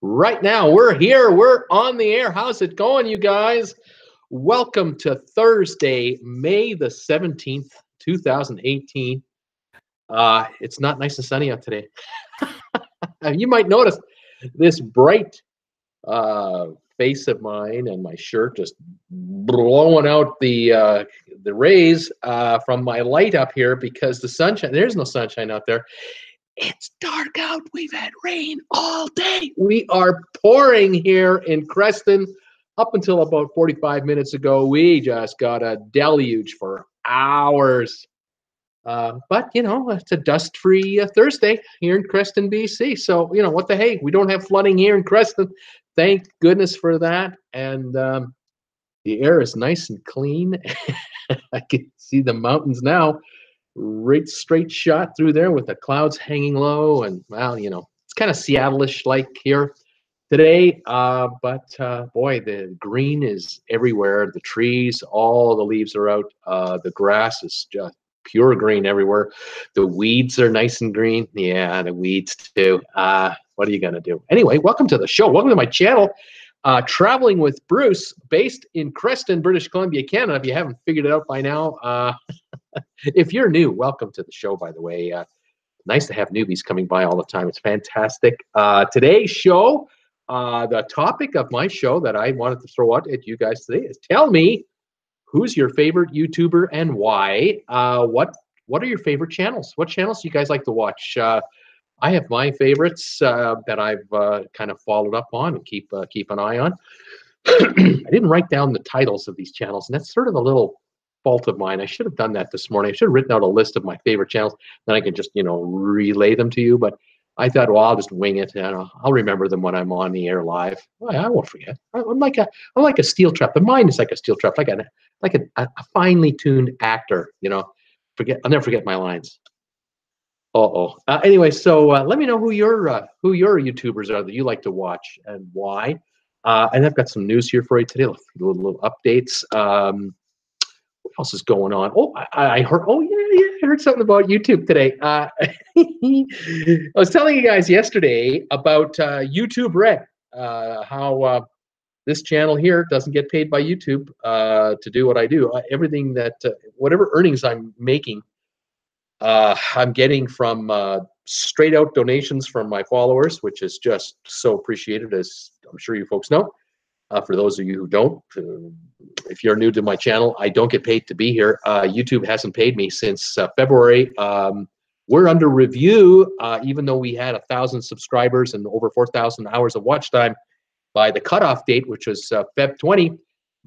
Right now, we're here. We're on the air. How's it going, you guys? Welcome to Thursday, May the 17th, 2018. It's not nice and sunny out today. You might notice this bright face of mine and my shirt just blowing out the rays from my light up here because the sunshine, there's no sunshine out there. It's dark out. We've had rain all day. We are pouring here in Creston. Up until about 45 minutes ago, we just got a deluge for hours. But, you know, it's a dust-free Thursday here in Creston, BC. So, you know, what the hey? We don't have flooding here in Creston. Thank goodness for that. And the air is nice and clean. I can see the mountains now. Right straight shot through there with the clouds hanging low, and well, you know, it's kind of Seattle-ish like here today. But boy, the green is everywhere. The trees, all the leaves are out. The grass is just pure green everywhere. The weeds are nice and green. Yeah, the weeds too. What are you gonna do? Anyway, welcome to the show. Welcome to my channel. Traveling with Bruce, based in Creston, British Columbia, Canada. If you haven't figured it out by now, if you're new, welcome to the show, by the way. Nice to have newbies coming by all the time. It's fantastic. Today's show, the topic of my show that I wanted to throw out at you guys today is tell me who's your favorite YouTuber and why. What are your favorite channels? What channels do you guys like to watch? I have my favorites that I've kind of followed up on and keep an eye on. I didn't write down the titles of these channels, and that's sort of a little fault of mine. I should have done that this morning. I should have written out a list of my favorite channels, then I can just, you know, relay them to you. But I thought, well, I'll just wing it, and I'll remember them when I'm on the air live. Well, I won't forget. I'm like a steel trap. The mind is like a steel trap, like a finely tuned actor. You know, I'll never forget my lines. Anyway, so let me know who your YouTubers are that you like to watch and why. And I've got some news here for you today. Little updates. What else is going on? Oh, I heard. Oh yeah, I heard something about YouTube today. I was telling you guys yesterday about YouTube Red. How this channel here doesn't get paid by YouTube to do what I do. Everything that whatever earnings I'm making. I'm getting from straight out donations from my followers, which is just so appreciated, as I'm sure you folks know. For those of you who don't, if you're new to my channel, I don't get paid to be here. YouTube hasn't paid me since February. We're under review, even though we had 1,000 subscribers and over 4,000 hours of watch time by the cutoff date, which was Feb 20.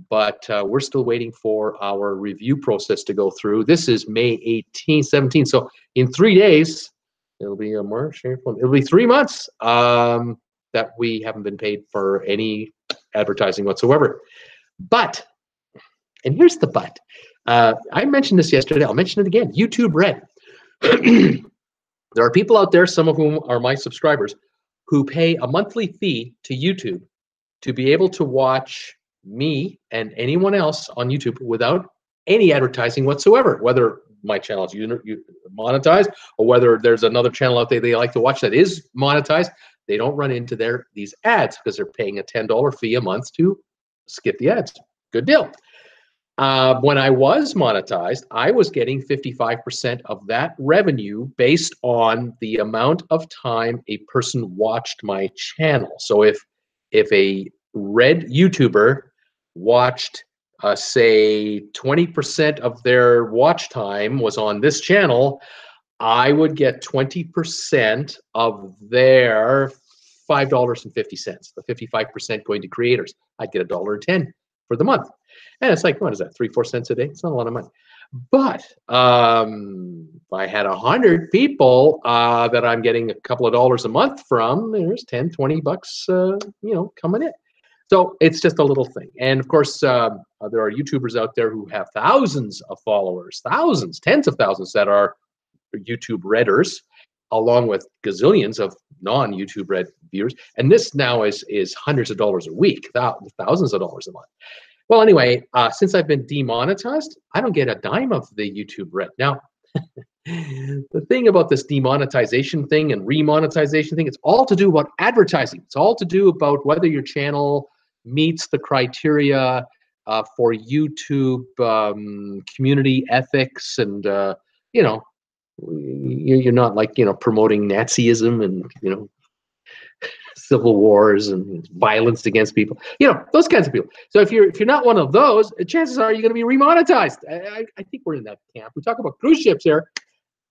But we're still waiting for our review process to go through. This is May 18, 17. So in 3 days, it'll be March, April. It'll be 3 months that we haven't been paid for any advertising whatsoever. But, and here's the but. I mentioned this yesterday. I'll mention it again. YouTube Red. There are people out there, some of whom are my subscribers, who pay a monthly fee to YouTube to be able to watch me and anyone else on YouTube without any advertising whatsoever, whether my channel is monetized or whether there's another channel out there they like to watch that is monetized. They don't run into these ads because they're paying a $10 fee a month to skip the ads. Good deal. When I was monetized, I was getting 55% of that revenue based on the amount of time a person watched my channel. So if a Red YouTuber watched, say, 20% of their watch time was on this channel, I would get 20% of their $5.50. The 55% going to creators. I'd get $1.10 for the month. And it's like, what is that, 3-4 cents a day? It's not a lot of money. But if I had 100 people that I'm getting a couple of dollars a month from, there's 10, 20 bucks, you know, coming in. So it's just a little thing. And of course, there are YouTubers out there who have thousands of followers, thousands, tens of thousands that are YouTube Redders, along with gazillions of non-YouTube Red viewers. And this now is hundreds of dollars a week, thousands of dollars a month. Well, anyway, since I've been demonetized, I don't get a dime of the YouTube Red. Now, The thing about this demonetization thing and remonetization thing, it's all to do about advertising. It's all to do about whether your channel meets the criteria for YouTube community ethics, and you know, you're not like, you know, promoting Nazism and, you know, civil wars and violence against people, you know, those kinds of people. So if you're not one of those, chances are you're going to be remonetized. I think we're in that camp. We talk about cruise ships here.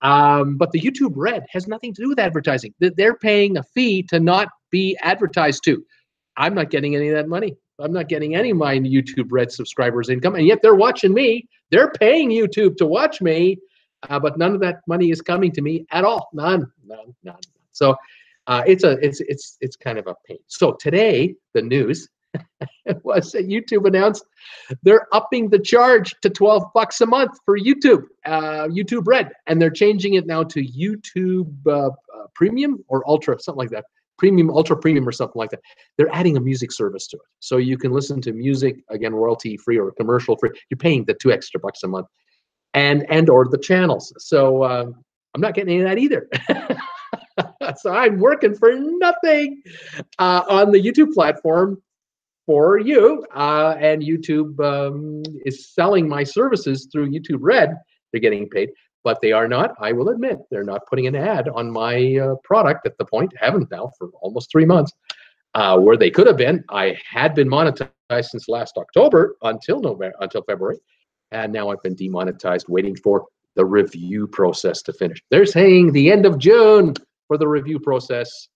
But the YouTube Red has nothing to do with advertising. They're paying a fee to not be advertised to. I'm not getting any of that money. I'm not getting any of my YouTube Red subscribers' income, and yet they're watching me. They're paying YouTube to watch me, but none of that money is coming to me at all. None. So it's kind of a pain. So today the news was that YouTube announced they're upping the charge to $12 a month for YouTube, YouTube Red, and they're changing it now to YouTube Premium or Ultra, something like that. Premium, Ultra Premium, or something like that. They're adding a music service to it, so you can listen to music, again, royalty free or commercial free. You're paying the $2 extra a month, and or the channels. So I'm not getting any of that either. So I'm working for nothing on the YouTube platform for you, and YouTube is selling my services through YouTube Red. They're getting paid, but they are not, I will admit, they're not putting an ad on my product at the point, haven't now for almost 3 months, where they could have been. I had been monetized since last October until February, and now I've been demonetized, waiting for the review process to finish. They're saying the end of June for the review process,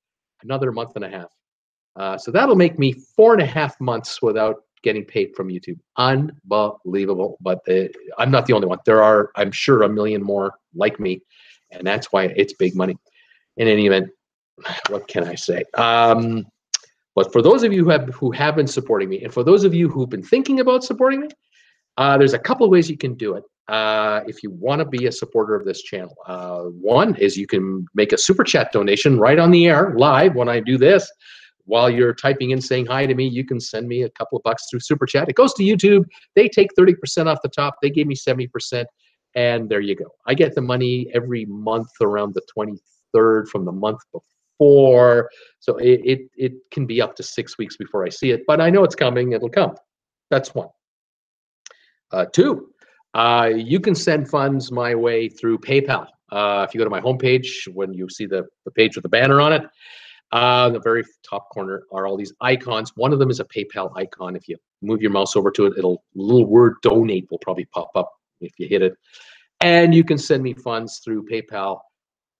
another month and a half. So that'll make me 4.5 months without getting paid from YouTube. Unbelievable. But I'm not the only one. There are, I'm sure, a million more like me, and that's why it's big money. In any event, what can I say? But for those of you who have been supporting me, and for those of you who've been thinking about supporting me, there's a couple of ways you can do it if you want to be a supporter of this channel. One is you can make a super chat donation right on the air, live, when I do this. While you're typing in saying hi to me, you can send me a couple of bucks through super chat. It goes to YouTube. They take 30% off the top. They gave me 70%, and there you go. I get the money every month around the 23rd from the month before. So it can be up to 6 weeks before I see it, but I know it's coming. It'll come. That's one. Two, you can send funds my way through PayPal. If you go to my homepage, when you see the page with the banner on it, the very top corner are all these icons. One of them is a PayPal icon. If you move your mouse over to it, the little word donate will probably pop up if you hit it. And you can send me funds through PayPal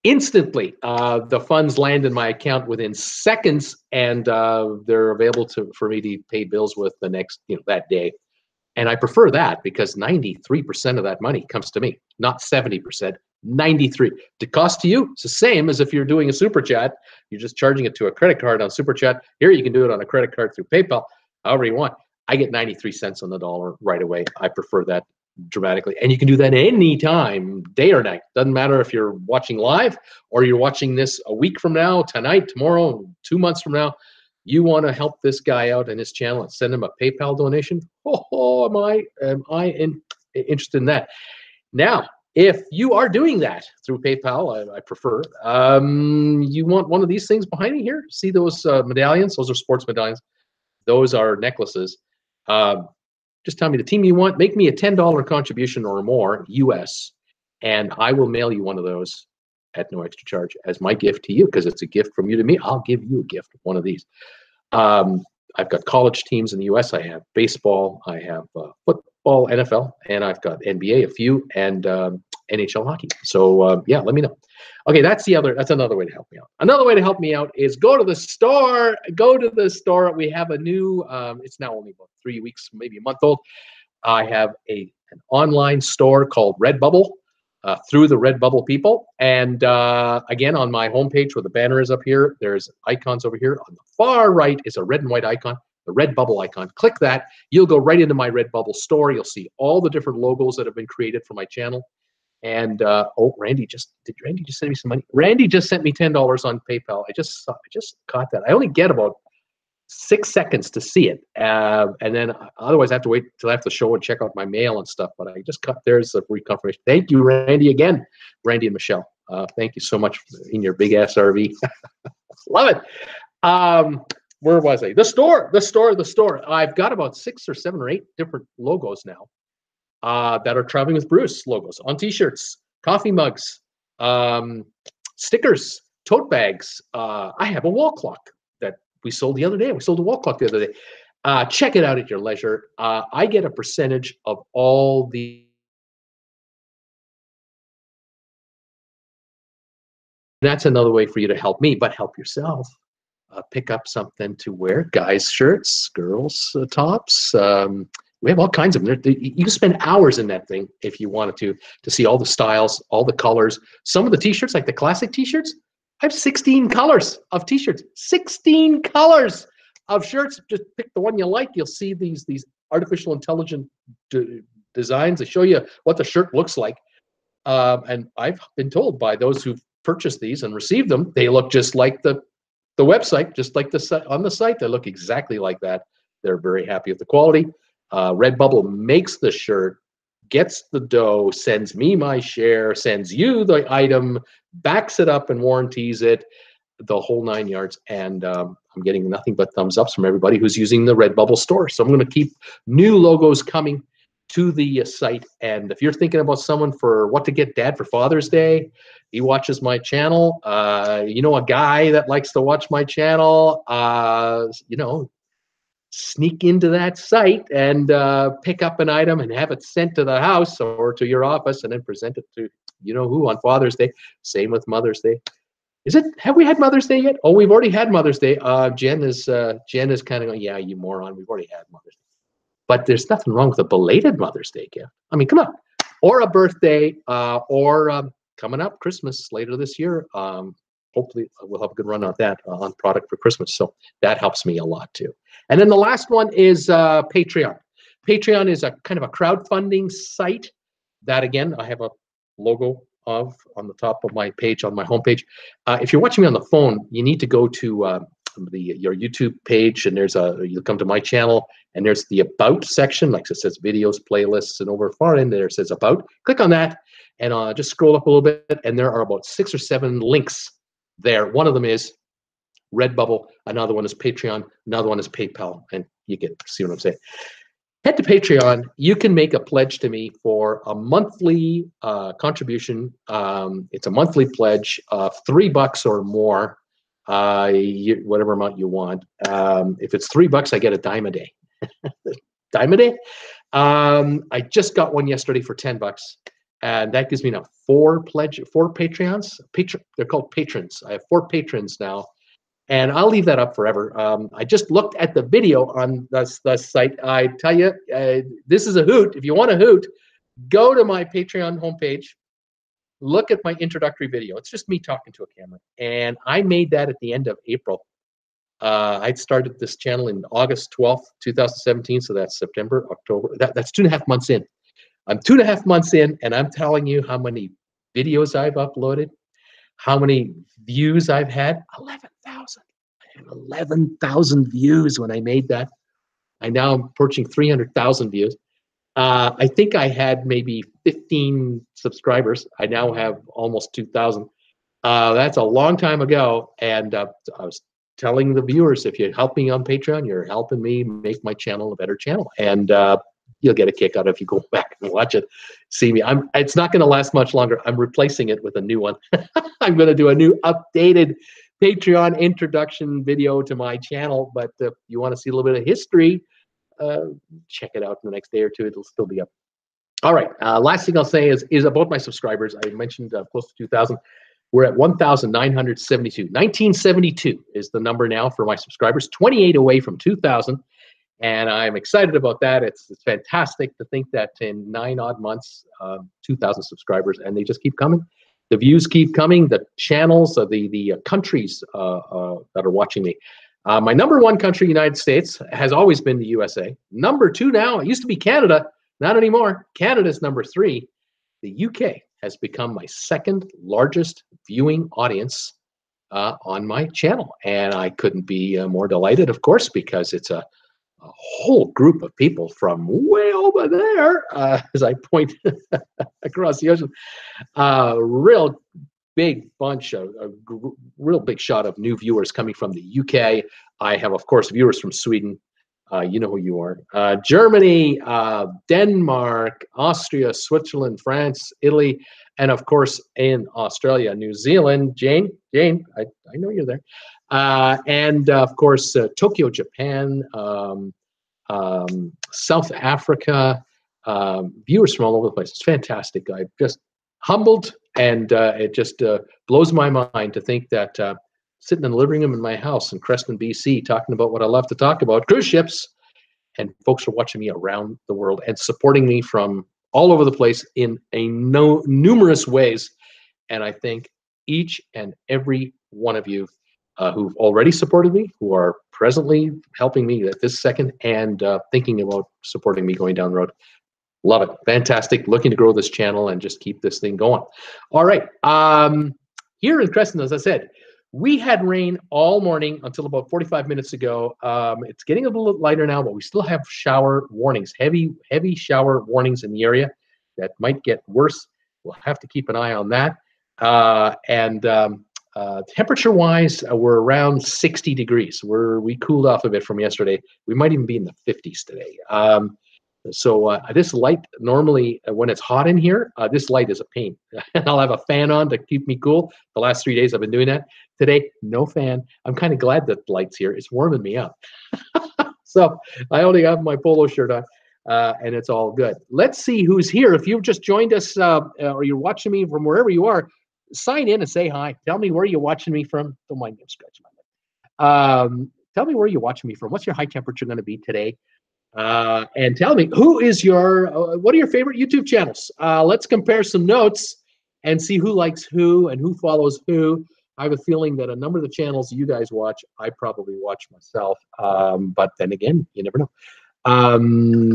instantly. The funds land in my account within seconds, and they're available for me to pay bills with the next, that day. And I prefer that because 93% of that money comes to me, not 70%, 93. The cost to you, it's the same as if you're doing a super chat. You're just charging it to a credit card on super chat. Here you can do it on a credit card through PayPal, however you want. I get 93 cents on the dollar right away. I prefer that dramatically. And you can do that anytime, day or night. Doesn't matter if you're watching live or you're watching this a week from now, tonight, tomorrow, 2 months from now. You want to help this guy out in his channel and send him a PayPal donation? Oh, am I interested in that? Now, if you are doing that through PayPal, I prefer, you want one of these things behind me here? See those medallions? Those are sports medallions. Those are necklaces. Just tell me the team you want. Make me a $10 contribution or more, US, and I will mail you one of those at no extra charge as my gift to you, because it's a gift from you to me. I'll give you a gift, one of these. I've got college teams in the US. I have baseball, I have football, NFL, and I've got NBA, a few, and NHL hockey. So yeah, let me know. Okay, that's another way to help me out. Another way to help me out is go to the store. Go to the store. We have a new, it's now only about 3 weeks, maybe a month old. I have an online store called Redbubble. Through the Redbubble people. And again, on my homepage where the banner is up here, there's icons over here. On the far right is a red and white icon, the Redbubble icon. Click that. You'll go right into my Redbubble store. You'll see all the different logos that have been created for my channel. And oh, Randy just send me some money? Randy just sent me $10 on PayPal. I just caught that. I only get about 6 seconds to see it, and then otherwise I have to wait till after the show and check out my mail and stuff. But I just cut. There's a reconfirmation. Thank you, Randy, again, Randy and Michelle. Thank you so much in your big ass RV. Love it. Where was I? The store. I've got about 6 or 7 or 8 different logos now that are traveling with Bruce logos on T-shirts, coffee mugs, stickers, tote bags. I have a wall clock that we sold the other day. We sold a wall clock the other day. Check it out at your leisure. I get a percentage of all the. That's another way for you to help me, but help yourself. Pick up something to wear. Guys' shirts, girls' tops. We have all kinds of them. You can spend hours in that thing if you wanted to see all the styles, all the colors. Some of the T-shirts, like the classic T-shirts, I have 16 colors of T-shirts. 16 colors of shirts. Just pick the one you like. You'll see these artificial intelligent designs. They show you what the shirt looks like. And I've been told by those who've purchased these and received them, they look just like the website, just like on the site. They look exactly like that. They're very happy with the quality. Redbubble makes the shirt, gets the dough, sends me my share, sends you the item, backs it up and warranties it, the whole 9 yards. And I'm getting nothing but thumbs ups from everybody who's using the Redbubble store. So I'm going to keep new logos coming to the site. And if you're thinking about someone for what to get Dad for Father's Day, he watches my channel. You know, a guy that likes to watch my channel, you know, sneak into that site and pick up an item and have it sent to the house or to your office and then present it to you know who on Father's Day. Same with Mother's Day. Have we had Mother's Day yet? Oh, we've already had Mother's Day. Jen is kind of going, yeah, you moron. We've already had Mother's Day. But there's nothing wrong with a belated Mother's Day gift. I mean, come on. Or a birthday, or coming up Christmas later this year. Hopefully we'll have a good run on that on product for Christmas. So that helps me a lot too. And then the last one is Patreon. Patreon is a kind of a crowdfunding site that, again, I have a logo of on the top of my page, on my homepage. If you're watching me on the phone, you need to go to your YouTube page, and you'll come to my channel, and there's the About section, like it says videos, playlists, and over far in there it says About. Click on that, and just scroll up a little bit, and there are about 6 or 7 links there. One of them is Redbubble, another one is Patreon, another one is PayPal, and you get see what I'm saying. Head to Patreon. You can make a pledge to me for a monthly contribution. It's a monthly pledge of $3 or more, whatever amount you want. If it's $3, I get a dime a day. Dime a day. I just got one yesterday for $10, and that gives me now 4 Patreons. They're called patrons. I have 4 patrons now. And I'll leave that up forever. I just looked at the video on the site. I tell you, this is a hoot. If you want a hoot, go to my Patreon homepage, look at my introductory video. It's just me talking to a camera. And I made that at the end of April. I started this channel in August 12th, 2017. So that's September, October. That's 2.5 months in. I'm 2.5 months in, and I'm telling you how many videos I've uploaded, how many views I've had. 11,000. I had 11,000 views when I made that. I now am approaching 300,000 views. I think I had maybe 15 subscribers. I now have almost 2,000. That's a long time ago. And I was telling the viewers, if you help me on Patreon, you're helping me make my channel a better channel. And you'll get a kick out if you go back and watch it. See me. It's not going to last much longer. I'm replacing it with a new one. I'm going to do a new updated Patreon introduction video to my channel. But if you want to see a little bit of history, check it out in the next day or two. It'll still be up. All right. Last thing I'll say is about my subscribers. I mentioned close to 2,000. We're at 1,972. 1972 is the number now for my subscribers. 28 away from 2,000. And I'm excited about that. It's fantastic to think that in 9 odd months, 2,000 subscribers, and they just keep coming. The views keep coming. The channels, the countries that are watching me. My number 1 country, United States, has always been the USA. Number 2 now, it used to be Canada, not anymore. Canada's number 3. The UK has become my 2nd largest viewing audience on my channel. And I couldn't be more delighted, of course, because it's a whole group of people from way over there, as I point across the ocean. Real big bunch of a real big shot of new viewers coming from the UK. I have, of course, viewers from Sweden. You know who you are. Germany, Denmark, Austria, Switzerland, France, Italy, and of course in Australia, New Zealand. Jane, I know you're there. And of course, Tokyo, Japan, South Africa, viewers from all over the place. It's fantastic. I'm just humbled, and it just blows my mind to think that sitting in the living room in my house in Creston, BC, talking about what I love to talk about, cruise ships, and folks are watching me around the world and supporting me from all over the place in numerous ways. And I thank each and every one of you who've already supported me, who are presently helping me at this second, and thinking about supporting me going down the road. Love it. Fantastic. Looking to grow this channel and just keep this thing going. All right. Here in Creston, as I said, we had rain all morning until about 45 minutes ago. It's getting a little lighter now, but we still have shower warnings, heavy shower warnings in the area that might get worse. We'll have to keep an eye on that. Temperature-wise, we're around 60 degrees. We cooled off a bit from yesterday. We might even be in the 50s today. So this light, normally when it's hot in here, this light is a pain. I'll have a fan on to keep me cool. The last 3 days I've been doing that. Today, no fan. I'm kind of glad that the light's here. It's warming me up. So I only have my polo shirt on, and it's all good. Let's see who's here. If you've just joined us or you're watching me from wherever you are, sign in and say hi. Tell me where you're watching me from. Don't mind me scratching my neck. Tell me where you're watching me from. What's your high temperature going to be today? And tell me, what are your favorite YouTube channels? Let's compare some notes and see who likes who and who follows who. I have a feeling that a number of the channels you guys watch, I probably watch myself. But then again, you never know.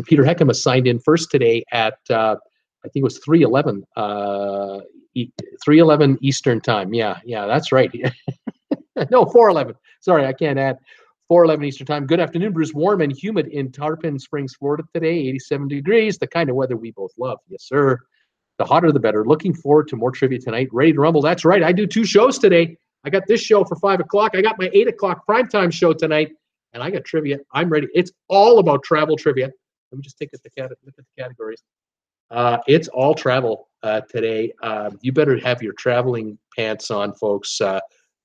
Peter Heckham has signed in first today at, I think it was 3:11, 3:11 Eastern time. Yeah, that's right. No, 4:11. Sorry, I can't add. 4:11 Eastern time. Good afternoon, Bruce. Warm and humid in Tarpon Springs, Florida today. 87 degrees, the kind of weather we both love. Yes, sir. The hotter, the better. Looking forward to more trivia tonight. Ready to rumble. That's right. I do 2 shows today. I got this show for 5 o'clock. I got my 8 o'clock primetime show tonight, and I got trivia. I'm ready. It's all about travel trivia. Let me just look at the categories. It's all travel today. You better have your traveling pants on, folks.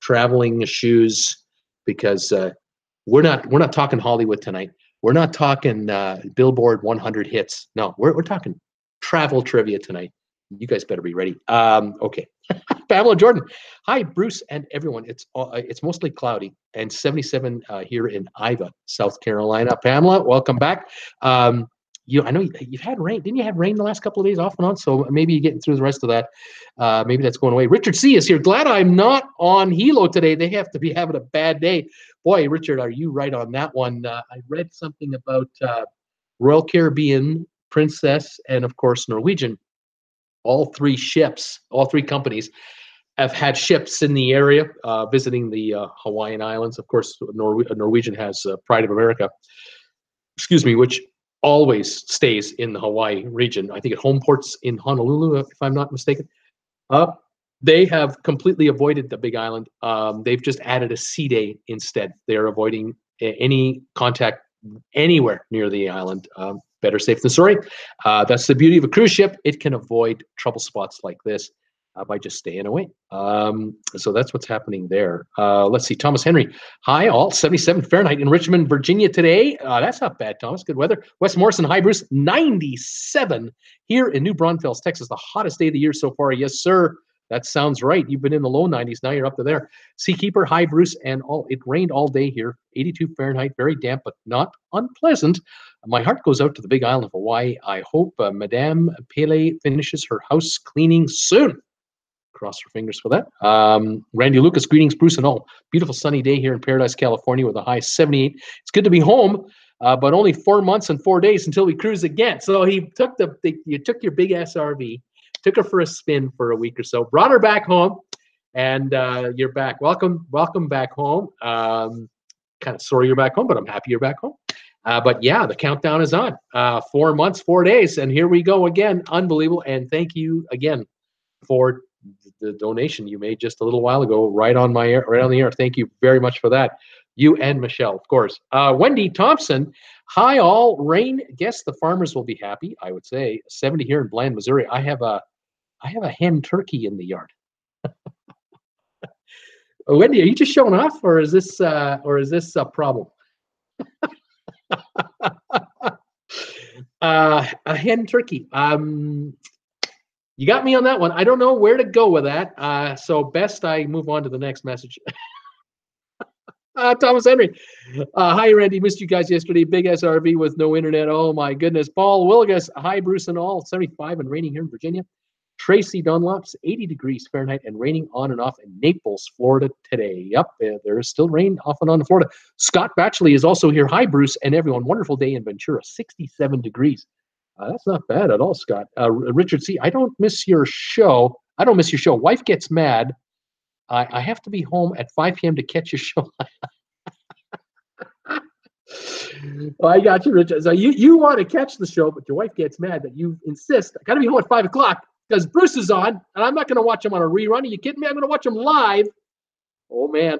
Traveling shoes, because we're not talking Hollywood tonight. We're not talking Billboard 100 hits. No, we're talking travel trivia tonight. You guys better be ready. Okay. Pamela Jordan. Hi, Bruce and everyone. It's mostly cloudy and 77 here in Iva, South Carolina. Pamela, welcome back. I know you've had rain. Didn't you have rain the last couple of days off and on? So maybe you're getting through the rest of that. Maybe that's going away. Richard C. is here. Glad I'm not on Hilo today. They have to be having a bad day. Boy, Richard, are you right on that one? I read something about Royal Caribbean, Princess, and of course Norwegian. All 3 ships, all 3 companies have had ships in the area visiting the Hawaiian Islands. Of course, Norwegian has Pride of America, which always stays in the Hawaii region. I think at home ports in Honolulu, if I'm not mistaken. They have completely avoided the Big Island. They've just added a sea day instead. They're avoiding any contact anywhere near the island. Better safe than sorry. That's the beauty of a cruise ship. It can avoid trouble spots like this by just staying away. So that's what's happening there. Let's see. Thomas Henry. Hi, all. 77 Fahrenheit in Richmond, Virginia today. That's not bad, Thomas. Good weather. Wes Morrison. Hi, Bruce. 97 here in New Braunfels, Texas. The hottest day of the year so far. Yes, sir. That sounds right. You've been in the low 90s. Now you're up to there. Seakeeper. Hi, Bruce. And it rained all day here. 82 Fahrenheit. Very damp, but not unpleasant. My heart goes out to the Big Island of Hawaii. I hope Madame Pele finishes her house cleaning soon. Cross your fingers for that. Randy Lucas, greetings, Bruce and all. Beautiful sunny day here in Paradise, California with a high 78. It's good to be home, but only 4 months and 4 days until we cruise again. So you took your big ass RV, took her for a spin for a week or so, brought her back home, and you're back. Welcome back home. Kind of sorry you're back home, but I'm happy you're back home. But yeah, the countdown is on. 4 months, 4 days, and here we go again. Unbelievable. And thank you again for the donation you made just a little while ago, right on the air. Thank you very much for that. You and Michelle, of course. Wendy Thompson, hi all. Rain, guess the farmers will be happy. I would say 70 here in Bland, Missouri. I have a hen turkey in the yard. Wendy, are you just showing off, or is this a problem? A hen turkey. You got me on that one. I don't know where to go with that. So best I move on to the next message. Thomas Henry. Hi, Randy. Missed you guys yesterday. Big SRV with no internet. Oh, my goodness. Paul Willigas. Hi, Bruce and all. 75 and raining here in Virginia. Tracy Dunlop's 80 degrees Fahrenheit and raining on and off in Naples, Florida today. Yep, there is still rain off and on in Florida. Scott Batchley is also here. Hi, Bruce and everyone. Wonderful day in Ventura. 67 degrees. That's not bad at all, Scott. Richard C. I don't miss your show. Wife gets mad. I have to be home at 5 p.m. to catch your show. Well, I got you, Richard. So you want to catch the show, but your wife gets mad that you insist. I got to be home at 5 o'clock because Bruce is on, and I'm not going to watch him on a rerun. Are you kidding me? I'm going to watch him live. Oh, man.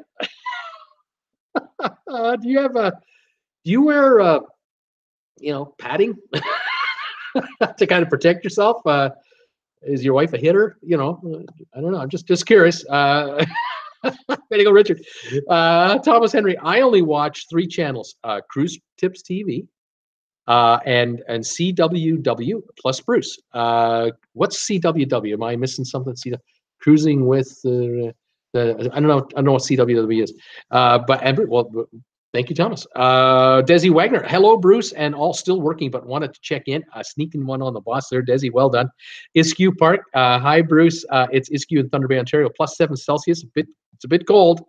Do you wear, padding to kind of protect yourself? Is your wife a hitter? I don't know. I'm just curious. Way to go, Richard. Thomas Henry. I only watch 3 channels: Cruise Tips TV, and CWW plus Bruce. What's CWW? Am I missing something? Cruising with I don't know what CWW is. Thank you, Thomas. Desi Wagner. Hello, Bruce, and all still working, but wanted to check in. Sneaking one on the boss there, Desi. Well done. Iskew Park. Hi, Bruce. It's Iskew in Thunder Bay, Ontario. +7 Celsius. It's a bit cold.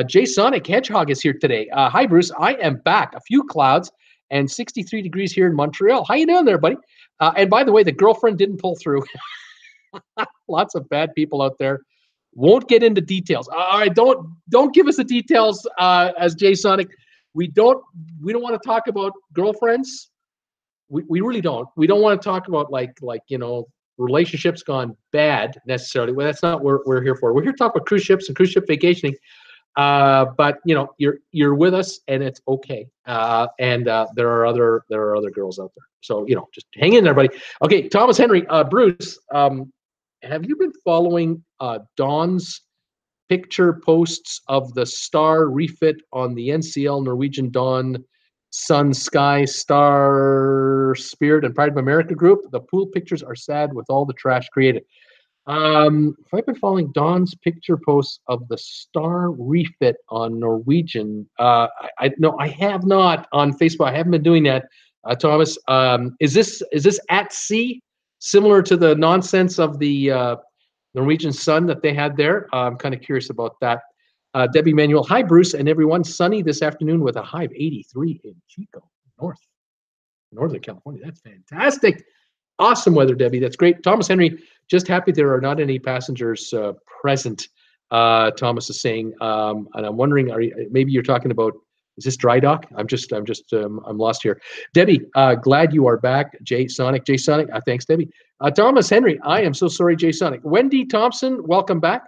J Sonic Hedgehog is here today. Hi, Bruce. I am back. A few clouds and 63 degrees here in Montreal. How you doing there, buddy? And by the way, the girlfriend didn't pull through. Lots of bad people out there. Won't get into details. All right, don't give us the details, as J Sonic. We don't want to talk about girlfriends. We really don't. We don't want to talk about like relationships gone bad necessarily. Well, that's not what we're here for. We're here to talk about cruise ships and cruise ship vacationing. But you're with us, and it's okay. And there are other girls out there. So just hang in there, buddy. Okay, Thomas Henry, Bruce. Have you been following Dawn's picture posts of the star refit on the NCL Norwegian Dawn Sun Sky Star Spirit and Pride of America group? The pool pictures are sad with all the trash created. If I've been following Dawn's picture posts of the star refit on Norwegian, no, I have not on Facebook. I haven't been doing that. Thomas, is this at sea? Similar to the nonsense of the Norwegian Sun that they had there. I'm kind of curious about that. Debbie Manuel, hi, Bruce and everyone. Sunny this afternoon with a high of 83 in Chico, Northern California. That's fantastic. Awesome weather, Debbie. That's great. Thomas Henry, just happy there are not any passengers present, Thomas is saying. And I'm wondering, maybe you're talking about, is this dry dock? I'm lost here. Debbie, glad you are back. Jay Sonic, thanks, Debbie. Thomas Henry, I am so sorry, Jay Sonic. Wendy Thompson, welcome back.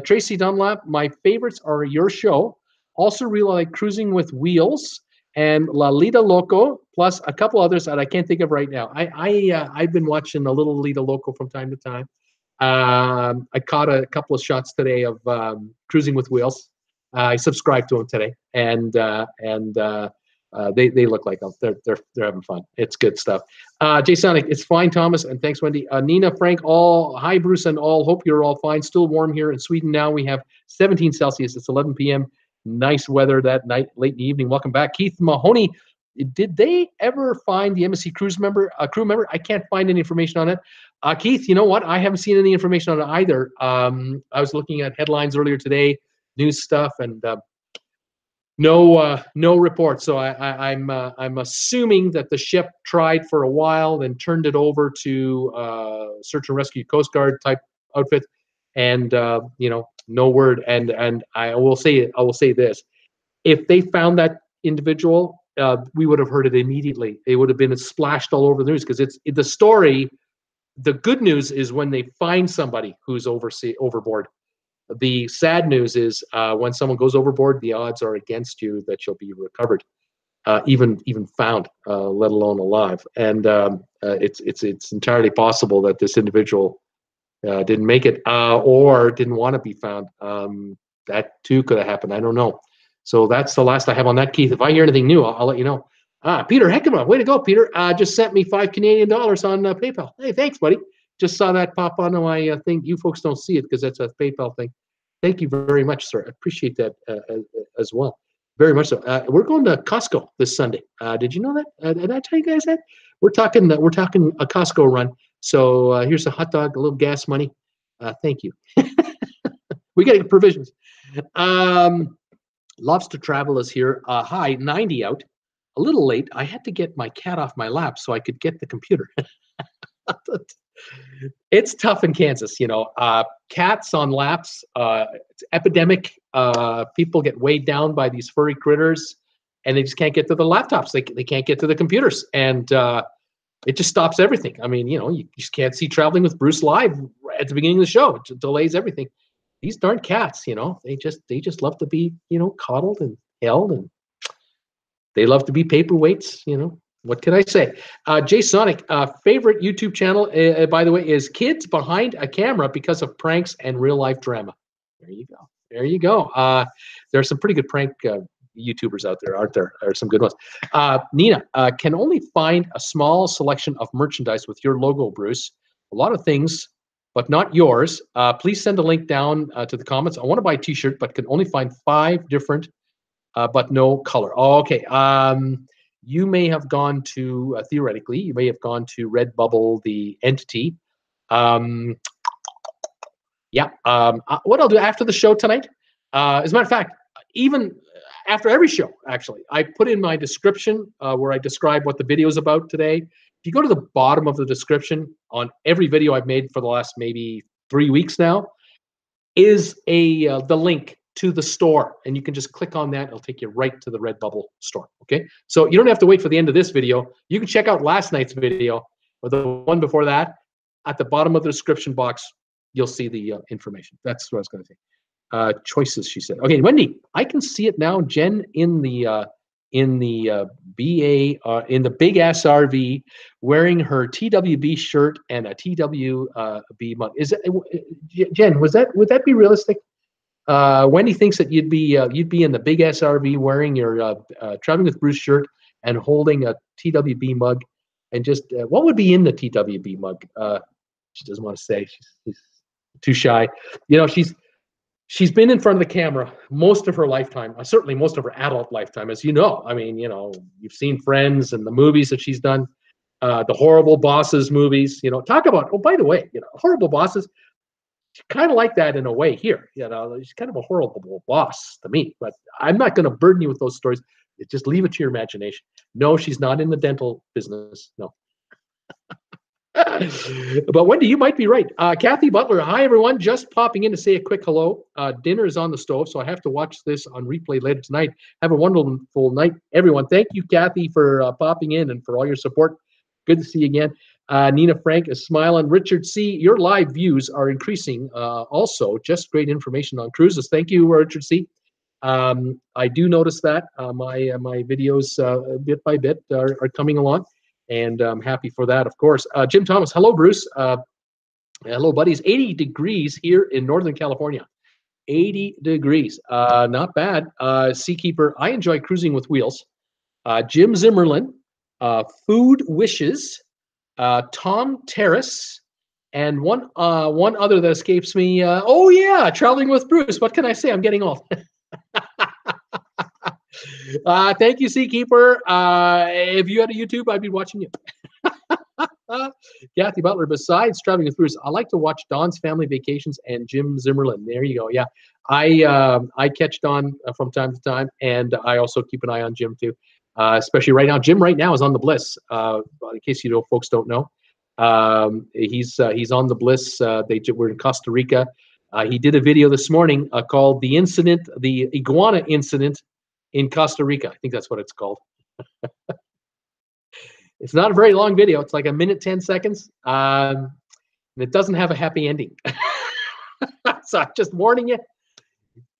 Tracy Dunlap, my favorites are your show. Also really like Cruising with Wheels and La Lita Loco, plus a couple others that I can't think of right now. I've been watching a little Lita Loco from time to time. I caught a couple of shots today of Cruising with Wheels. I subscribed to them today, and they look like they're having fun. It's good stuff. Jay Sonic, it's fine, Thomas, and thanks, Wendy. Nina, Frank, hi, Bruce, and all. Hope you're all fine. Still warm here in Sweden now. We have 17 Celsius. It's 11 p.m. Nice weather that night, late in the evening. Welcome back, Keith Mahoney. Did they ever find the MSC crew member? I can't find any information on it. Keith, you know what? I haven't seen any information on it either. I was looking at headlines earlier today, news stuff, and no report. So I'm assuming that the ship tried for a while, then turned it over to search and rescue Coast Guard type outfit, and no word. And I will say this: if they found that individual, we would have heard it immediately. It would have been splashed all over the news because it's the story. The good news is when they find somebody who's overboard. The sad news is when someone goes overboard, the odds are against you that you'll be recovered, even found, let alone alive. And it's entirely possible that this individual didn't make it or didn't want to be found. That too could have happened. I don't know. So that's the last I have on that, Keith. If I hear anything new, I'll let you know. Peter Heckema, way to go, Peter. Just sent me $5 Canadian on PayPal. Hey, thanks, buddy. Just saw that pop onto my thing. You folks don't see it because that's a PayPal thing. Thank you very much, sir. I appreciate that as well. Very much so. We're going to Costco this Sunday. Did you know that? Did I tell you guys that? We're talking a Costco run. So here's a hot dog, a little gas money. Thank you. We got to get provisions. Lobster Travel is here. Hi, 90 out. A little late. I had to get my cat off my lap so I could get the computer. It's tough in Kansas, cats on laps. It's epidemic. People get weighed down by these furry critters, and they just can't get to the laptops. They can't get to the computers, and it just stops everything. I mean, you just can't see Traveling with Bruce live at the beginning of the show. It delays everything. These darn cats, they just love to be, coddled and held, and they love to be paperweights, What can I say? Jay Sonic, favorite YouTube channel, by the way, is Kids Behind a Camera because of pranks and real life drama. There you go. There you go. There are some pretty good prank YouTubers out there, aren't there? Or some good ones. Nina, can only find a small selection of merchandise with your logo, Bruce. A lot of things, but not yours. Please send a link down to the comments. I want to buy a t-shirt, but can only find 5 different, but no color. Oh, okay. You may have gone to, theoretically, you may have gone to Redbubble, the entity. What I'll do after the show tonight, as a matter of fact, even after every show, actually, I put in my description where I describe what the video is about today. If you go to the bottom of the description on every video I've made for the last maybe 3 weeks now, is the link to the store, and you can just click on that. It'll take you right to the Redbubble store. Okay, so you don't have to wait for the end of this video. You can check out last night's video or the one before that. At the bottom of the description box, you'll see the information. That's what I was going to say. Choices, she said. Okay, Wendy, I can see it now. Jen in the BA in the big SRV, wearing her TWB shirt and a TWB mug. Is it, Jen? Would that be realistic? Wendy thinks that you'd be in the big SRV wearing your Traveling with Bruce shirt and holding a TWB mug, and just what would be in the TWB mug? She doesn't want to say. She's too shy. She's been in front of the camera most of her lifetime, certainly most of her adult lifetime, as you know. I mean, you've seen Friends and the movies that she's done, the Horrible Bosses movies. Talk about. Oh, by the way, Horrible Bosses. Kind of like that in a way here. She's kind of a horrible boss to me, but I'm not going to burden you with those stories. Just leave it to your imagination. No, she's not in the dental business. No. But Wendy, you might be right. Kathy Butler, hi everyone. Just popping in to say a quick hello. Dinner is on the stove, so I have to watch this on replay later tonight. Have a wonderful night, everyone. Thank you, Kathy, for popping in and for all your support. Good to see you again. Nina Frank is smiling. Richard C., your live views are increasing. Also, just great information on cruises. Thank you, Richard C. I do notice that my videos bit by bit are coming along, and I'm happy for that, of course. Jim Thomas, hello, Bruce. Hello, buddies. 80 degrees here in Northern California. 80 degrees. Not bad. Seakeeper, I enjoy cruising with wheels. Jim Zimmerlin, Food Wishes, Tom Terrace, and one other that escapes me. Oh yeah, Traveling with Bruce. What can I say? I'm getting old. Thank you, Seakeeper. If you had a YouTube, I'd be watching you. Kathy Butler, besides Traveling with Bruce, I like to watch Don's Family Vacations and Jim Zimmerlin. There you go. Yeah, I catch Don from time to time, and I also keep an eye on Jim too. Especially right now. Jim right now is on the Bliss. In case folks don't know, he's on the Bliss. We're in Costa Rica. He did a video this morning called the iguana incident in Costa Rica. I think that's what it's called. It's not a very long video. It's like 1 minute, 10 seconds. And it doesn't have a happy ending. So I'm just warning you.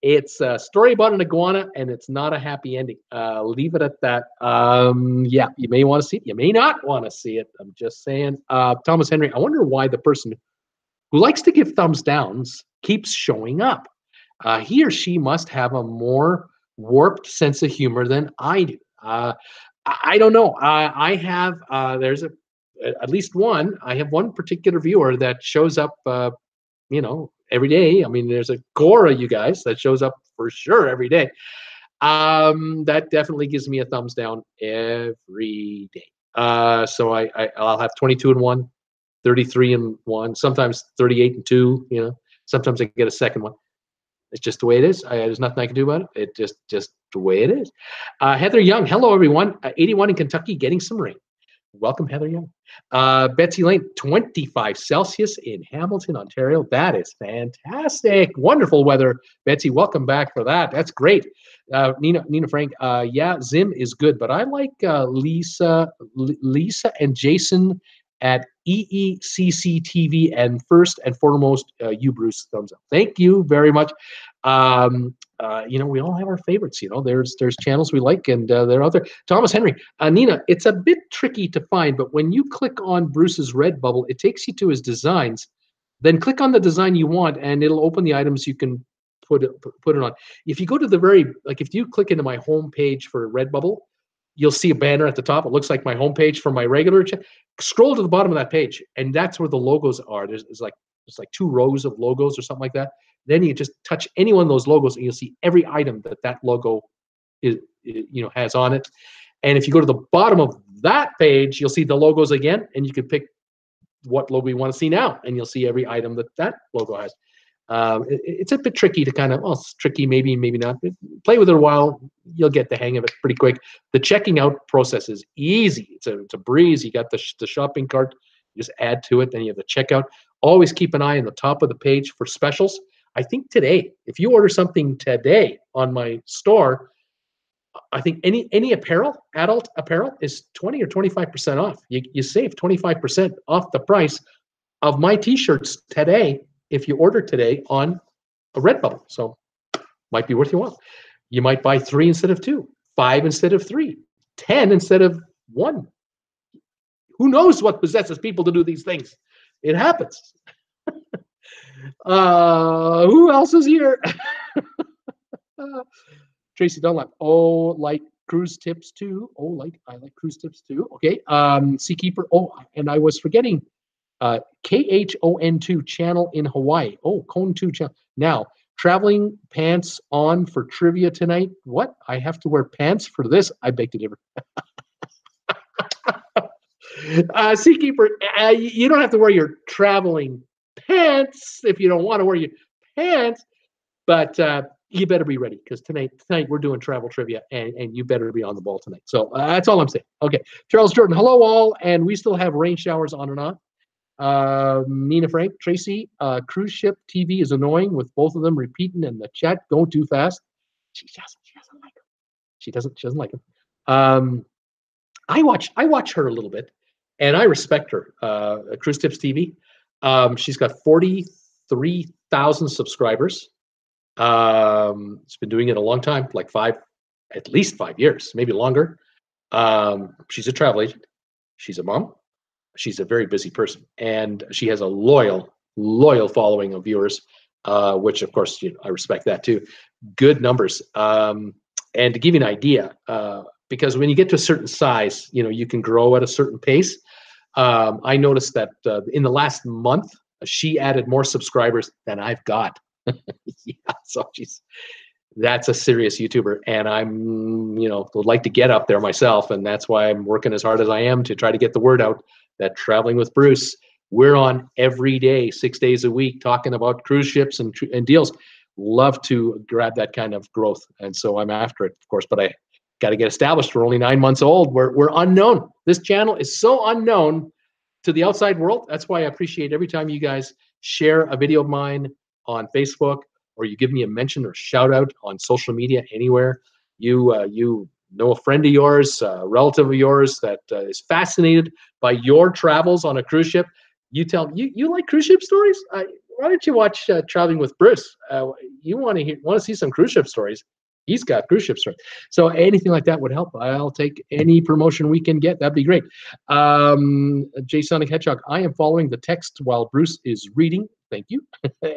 It's a story about an iguana, and it's not a happy ending. Leave it at that. Yeah, you may want to see it. You may not want to see it. I'm just saying. Thomas Henry, I wonder why the person who likes to give thumbs downs keeps showing up. He or she must have a more warped sense of humor than I do. I don't know. I have, there's at least one. I have one particular viewer that shows up, every day. I mean, there's a core of you guys that shows up for sure every day. That definitely gives me a thumbs down every day. So I'll have 22 and 1, 33 and 1, sometimes 38 and 2. Sometimes I get a second one. It's just the way it is. There's nothing I can do about it. It's just the way it is. Heather Young, hello everyone. 81 in Kentucky, getting some rain. Welcome, Heather Young. Betsy Lane, 25 Celsius in Hamilton, Ontario. That is fantastic. Wonderful weather. Betsy, welcome back for that. That's great. Nina Frank, yeah, Zim is good, but I like Lisa and Jason at EECC TV, and first and foremost, you, Bruce, thumbs up. Thank you very much. We all have our favorites. There's channels we like, and they're out there. Thomas Henry, Nina, it's a bit tricky to find, but when you click on Bruce's Redbubble, it takes you to his designs. Then click on the design you want, and it'll open the items you can put it on. If you go to if you click into my home page for Redbubble, you'll see a banner at the top. It looks like my homepage for my regular channel. Scroll to the bottom of that page, and that's where the logos are. There's like 2 rows of logos or something like that. Then you just touch any one of those logos, and you'll see every item that logo has on it. And if you go to the bottom of that page, you'll see the logos again, and you can pick what logo you want to see now, and you'll see every item that logo has. It's a bit tricky to it's tricky, maybe not. Play with it a while, you'll get the hang of it pretty quick. The checking out process is easy. It's a breeze. You got the shopping cart, you just add to it, then you have the checkout. Always keep an eye on the top of the page for specials. I think today, if you order something today on my store, I think any apparel, adult apparel, is 20 or 25% off. You save 25% off the price of my t-shirts today if you order today on a Redbubble. So might be worth your while. You might buy 3 instead of 2, 5 instead of 3, 10 instead of 1. Who knows what possesses people to do these things? It happens. Who else is here? Tracy Dunlap. Oh, like cruise tips too. I like cruise tips too. Okay. Seakeeper. Oh, and I was forgetting. KHON2 channel in Hawaii. Oh, Cone2 channel. Now, traveling pants on for trivia tonight. What? I have to wear pants for this? I beg to differ. Seakeeper, you don't have to wear your traveling pants if you don't want to wear your pants, but you better be ready, because tonight we're doing travel trivia, and you better be on the ball tonight. So that's all I'm saying. Okay, Charles Jordan, hello all, and we still have rain showers on and off. Nina Frank, Tracy, cruise ship TV is annoying with both of them repeating in the chat, going too fast. She doesn't like them. She doesn't like them. I watch her a little bit, and I respect her. Cruise Tips TV. She's got 43,000 subscribers. It's been doing it a long time, like at least 5 years, maybe longer. She's a travel agent. She's a mom. She's a very busy person, and she has a loyal following of viewers, which of course I respect that too. Good numbers. And to give you an idea, because when you get to a certain size, you can grow at a certain pace. I noticed that in the last month, she added more subscribers than I've got. Yeah, so that's a serious YouTuber, and I'm, would like to get up there myself, and that's why I'm working as hard as I am to try to get the word out that Traveling with Bruce, we're on every day, 6 days a week, talking about cruise ships and deals. Love to grab that kind of growth, and so I'm after it, of course, but I got to get established. We're only 9 months old. We're unknown. This channel is so unknown to the outside world. That's why I appreciate every time you guys share a video of mine on Facebook, or you give me a mention or shout out on social media anywhere, you know a friend of yours, a relative of yours that is fascinated by your travels on a cruise ship, you tell them, you like cruise ship stories? Why don't you watch Traveling with Bruce? You want to see some cruise ship stories? He's got cruise ship stories. So anything like that would help. I'll take any promotion we can get. That'd be great. J Sonic Hedgehog, I am following the text while Bruce is reading. Thank you.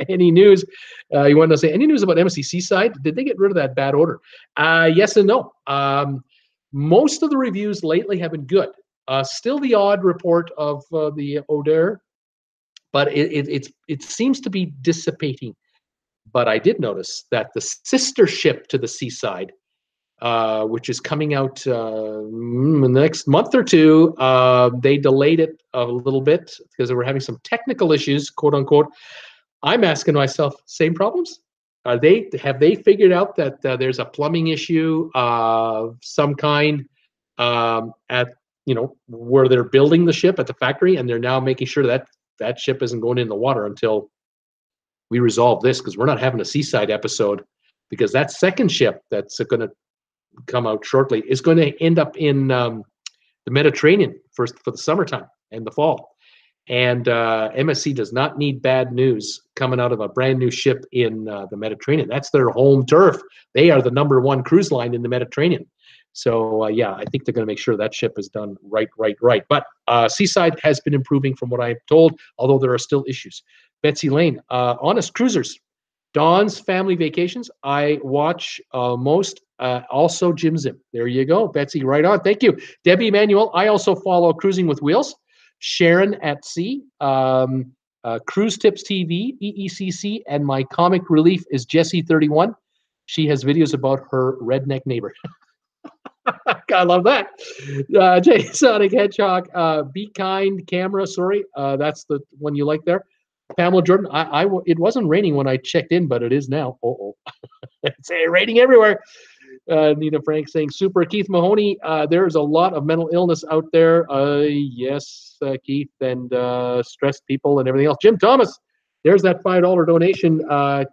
Any news? You want to say any news about MSC Seaside? Did they get rid of that bad odor? Yes and no. Most of the reviews lately have been good. Still the odd report of the odor, but it seems to be dissipating. But I did notice that the sister ship to the Seaside, which is coming out in the next month or two, they delayed it a little bit because they were having some technical issues, quote unquote. I'm asking myself, same problems? Have they figured out that there's a plumbing issue of some kind at where they're building the ship at the factory, and they're now making sure that that ship isn't going in the water until we resolve this, because we're not having a Seaside episode, because that second ship that's going to come out shortly is going to end up in the Mediterranean for the summertime and the fall. And MSC does not need bad news coming out of a brand new ship in the Mediterranean. That's their home turf. They are the #1 cruise line in the Mediterranean. So yeah, I think they're going to make sure that ship is done right. But Seaside has been improving from what I'm told, although there are still issues. Betsy Lane, Honest Cruisers, Dawn's Family Vacations. I watch most. Also Jim Zim. There you go, Betsy. Right on. Thank you, Debbie Emanuel. I also follow Cruising with Wheels. Sharon at Sea, Cruise Tips TV, EECC, and my comic relief is Jessie31. She has videos about her redneck neighbor. I love that. J Sonic Hedgehog, Be Kind Camera. Sorry, that's the one you like there. Pamela Jordan. It wasn't raining when I checked in, but it is now. It's raining everywhere. Nina Frank saying super. Keith Mahoney, there's a lot of mental illness out there. Yes, Keith, and stressed people and everything else. Jim Thomas, there's that $5 donation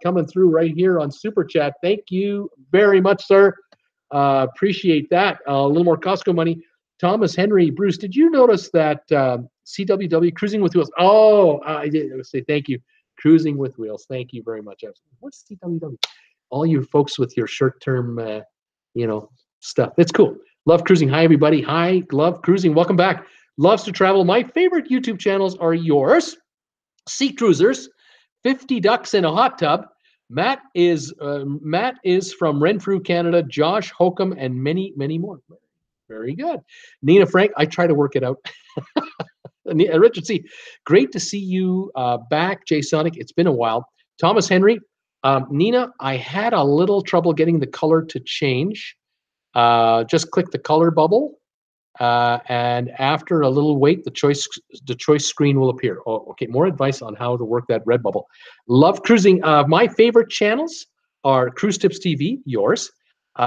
coming through right here on Super Chat. Thank you very much, sir. Appreciate that. A little more Costco money. Thomas Henry, Bruce, did you notice that CWW Cruising with Wheels? Oh, I did say thank you. Cruising with Wheels. Thank you very much. What's CWW? All you folks with your short-term, stuff. It's cool. Love Cruising. Hi, everybody. Hi, Love Cruising. Welcome back. Loves to Travel. My favorite YouTube channels are yours. Sea Cruisers, 50 Ducks in a Hot Tub. Matt is from Renfrew, Canada. Josh Hokum, and many, many more. Very good. Nina Frank, I try to work it out. Richard C., great to see you back. J Sonic, it's been a while. Thomas Henry, Nina, I had a little trouble getting the color to change. Just click the color bubble, and after a little wait, the choice screen will appear. Oh, okay, more advice on how to work that red bubble. Love Cruising. My favorite channels are Cruise Tips TV, yours,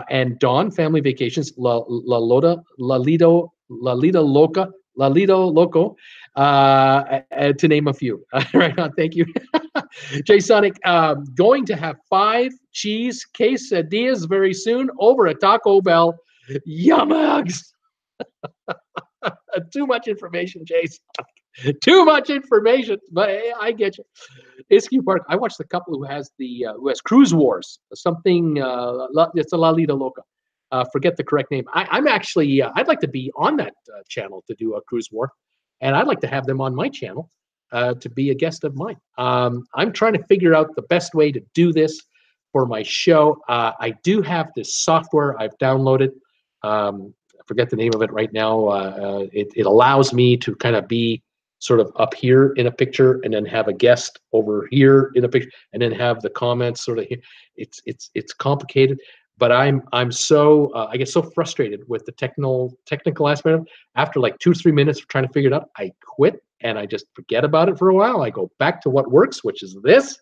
and Dawn Family Vacations, Lalito Loco, to name a few. Right on, thank you. Jay Sonic, going to have 5 cheese quesadillas very soon over at Taco Bell. Yummugs! Too much information, Jason. Too much information, but hey, I get you. Iskew Park. I watched the couple who has Cruise Wars. Something. It's a Lalita Loca. Forget the correct name. I'm actually. I'd like to be on that channel to do a cruise war, and I'd like to have them on my channel to be a guest of mine. I'm trying to figure out the best way to do this for my show. I do have this software I've downloaded. I forget the name of it right now. It allows me to kind of be sort of up here in a picture and then have a guest over here in a picture and then have the comments sort of here. It's complicated, but I'm so I get so frustrated with the technical aspect of it. After like 2 or 3 minutes of trying to figure it out, I quit and I just forget about it for a while. I go back to what works, which is this,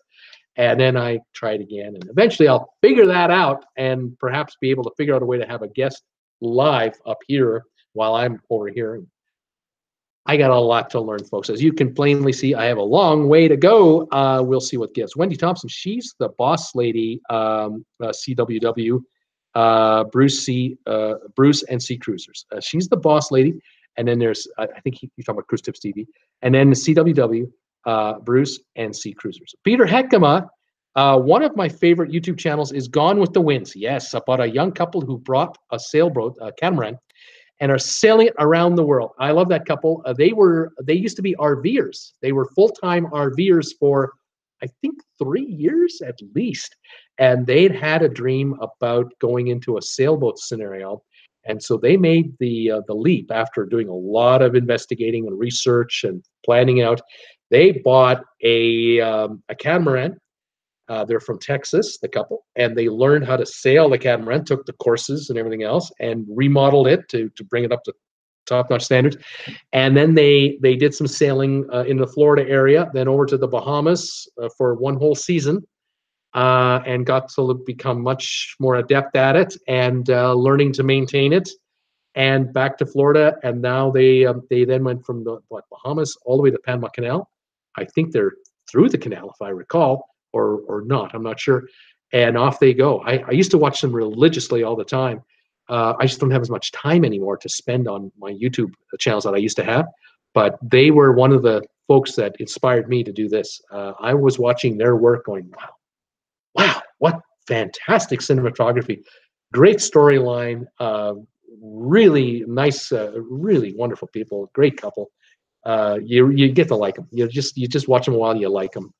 and then I try it again, and eventually I'll figure that out and perhaps be able to figure out a way to have a guest live up here while I'm over here. I got a lot to learn, folks. As you can plainly see, I have a long way to go. We'll see what gives. Wendy Thompson, she's the boss lady, CWW, Bruce and C Cruisers. She's the boss lady. And then there's, I think you're talking about Cruise Tips TV. And then the CWW, Bruce and C Cruisers. Peter Heckema, one of my favorite YouTube channels is Gone with the Winds. Yes, about a young couple who brought a sailboat, a catamaran, and are sailing it around the world. I love that couple. They used to be RVers. They were full-time RVers for, I think, 3 years at least. And they'd had a dream about going into a sailboat scenario. And so they made the leap after doing a lot of investigating and research and planning out. They bought a catamaran. They're from Texas, the couple, and they learned how to sail the catamaran, took the courses and everything else, and remodeled it to bring it up to top-notch standards. And then they did some sailing in the Florida area, then over to the Bahamas for one whole season, and got to become much more adept at it and learning to maintain it. And back to Florida, and now they then went from the Bahamas all the way to the Panama Canal. I think they're through the canal, if I recall. Or not, I'm not sure. And off they go. I used to watch them religiously all the time. I just don't have as much time anymore to spend on my YouTube channels that I used to have. But they were one of the folks that inspired me to do this. I was watching their work going, wow, what fantastic cinematography. Great storyline. Really nice, really wonderful people. Great couple. You get to like them. You just watch them a while and you like them.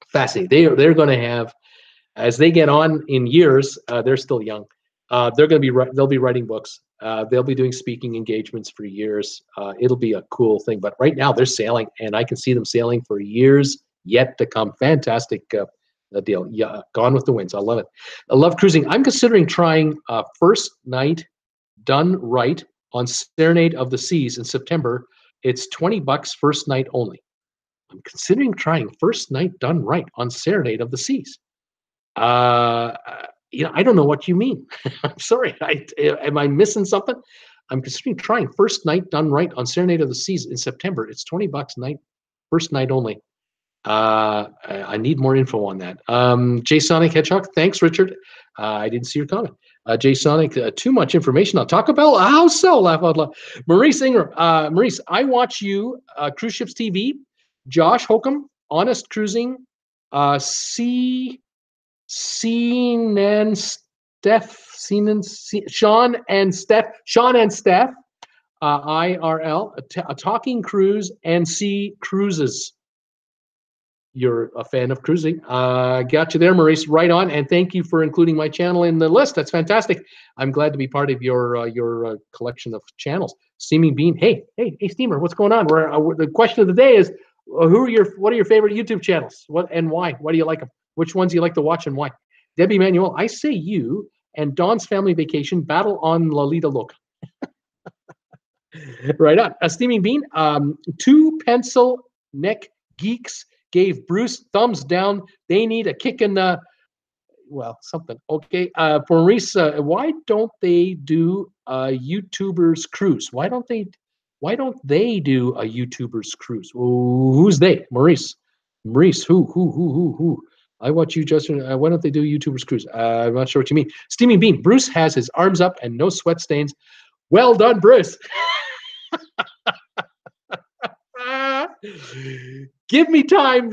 Fascinating. They're going to have, as they get on in years, they're still young. They'll be writing books. They'll be doing speaking engagements for years. It'll be a cool thing. But right now they're sailing, and I can see them sailing for years yet to come. Fantastic deal. Yeah, Gone with the Winds. I love it. I love cruising. I'm considering trying First Night Done Right on Serenade of the Seas in September. It's $20 first night only. I'm considering trying First Night Done Right on Serenade of the Seas. I don't know what you mean. I'm sorry. Am I missing something? I'm considering trying First Night Done Right on Serenade of the Seas in September. It's $20 first night only. I need more info on that. J Sonic Hedgehog, thanks, Richard. I didn't see your comment. J Sonic, too much information on Taco Bell. How so? Laugh out loud. Maurice Ingram, Maurice, I watch you, Cruise Ships TV. Josh Holcomb, Honest Cruising, Sean and Steph, IRL, a Talking Cruise, and C Cruises. You're a fan of cruising. Got you there, Maurice. Right on, and thank you for including my channel in the list. That's fantastic. I'm glad to be part of your collection of channels. Steaming Bean, hey, Steamer, what's going on? The question of the day is, what are your favorite YouTube channels? What and why? Why do you like them? Which ones do you like to watch and why? Debbie Manuel, I say you and Dawn's Family Vacation battle on Lolita Loca. Right on. Steaming Bean, two pencil neck geeks gave Bruce thumbs down. They need a kick in the, something. Okay. For Maurice, why don't they do a YouTuber's cruise? Why don't they do a YouTuber's cruise? Who's they? Maurice, who? I watch you, Justin. Why don't they do YouTuber's cruise? I'm not sure what you mean. Steaming Bean, Bruce has his arms up and no sweat stains. Well done, Bruce. Give me time,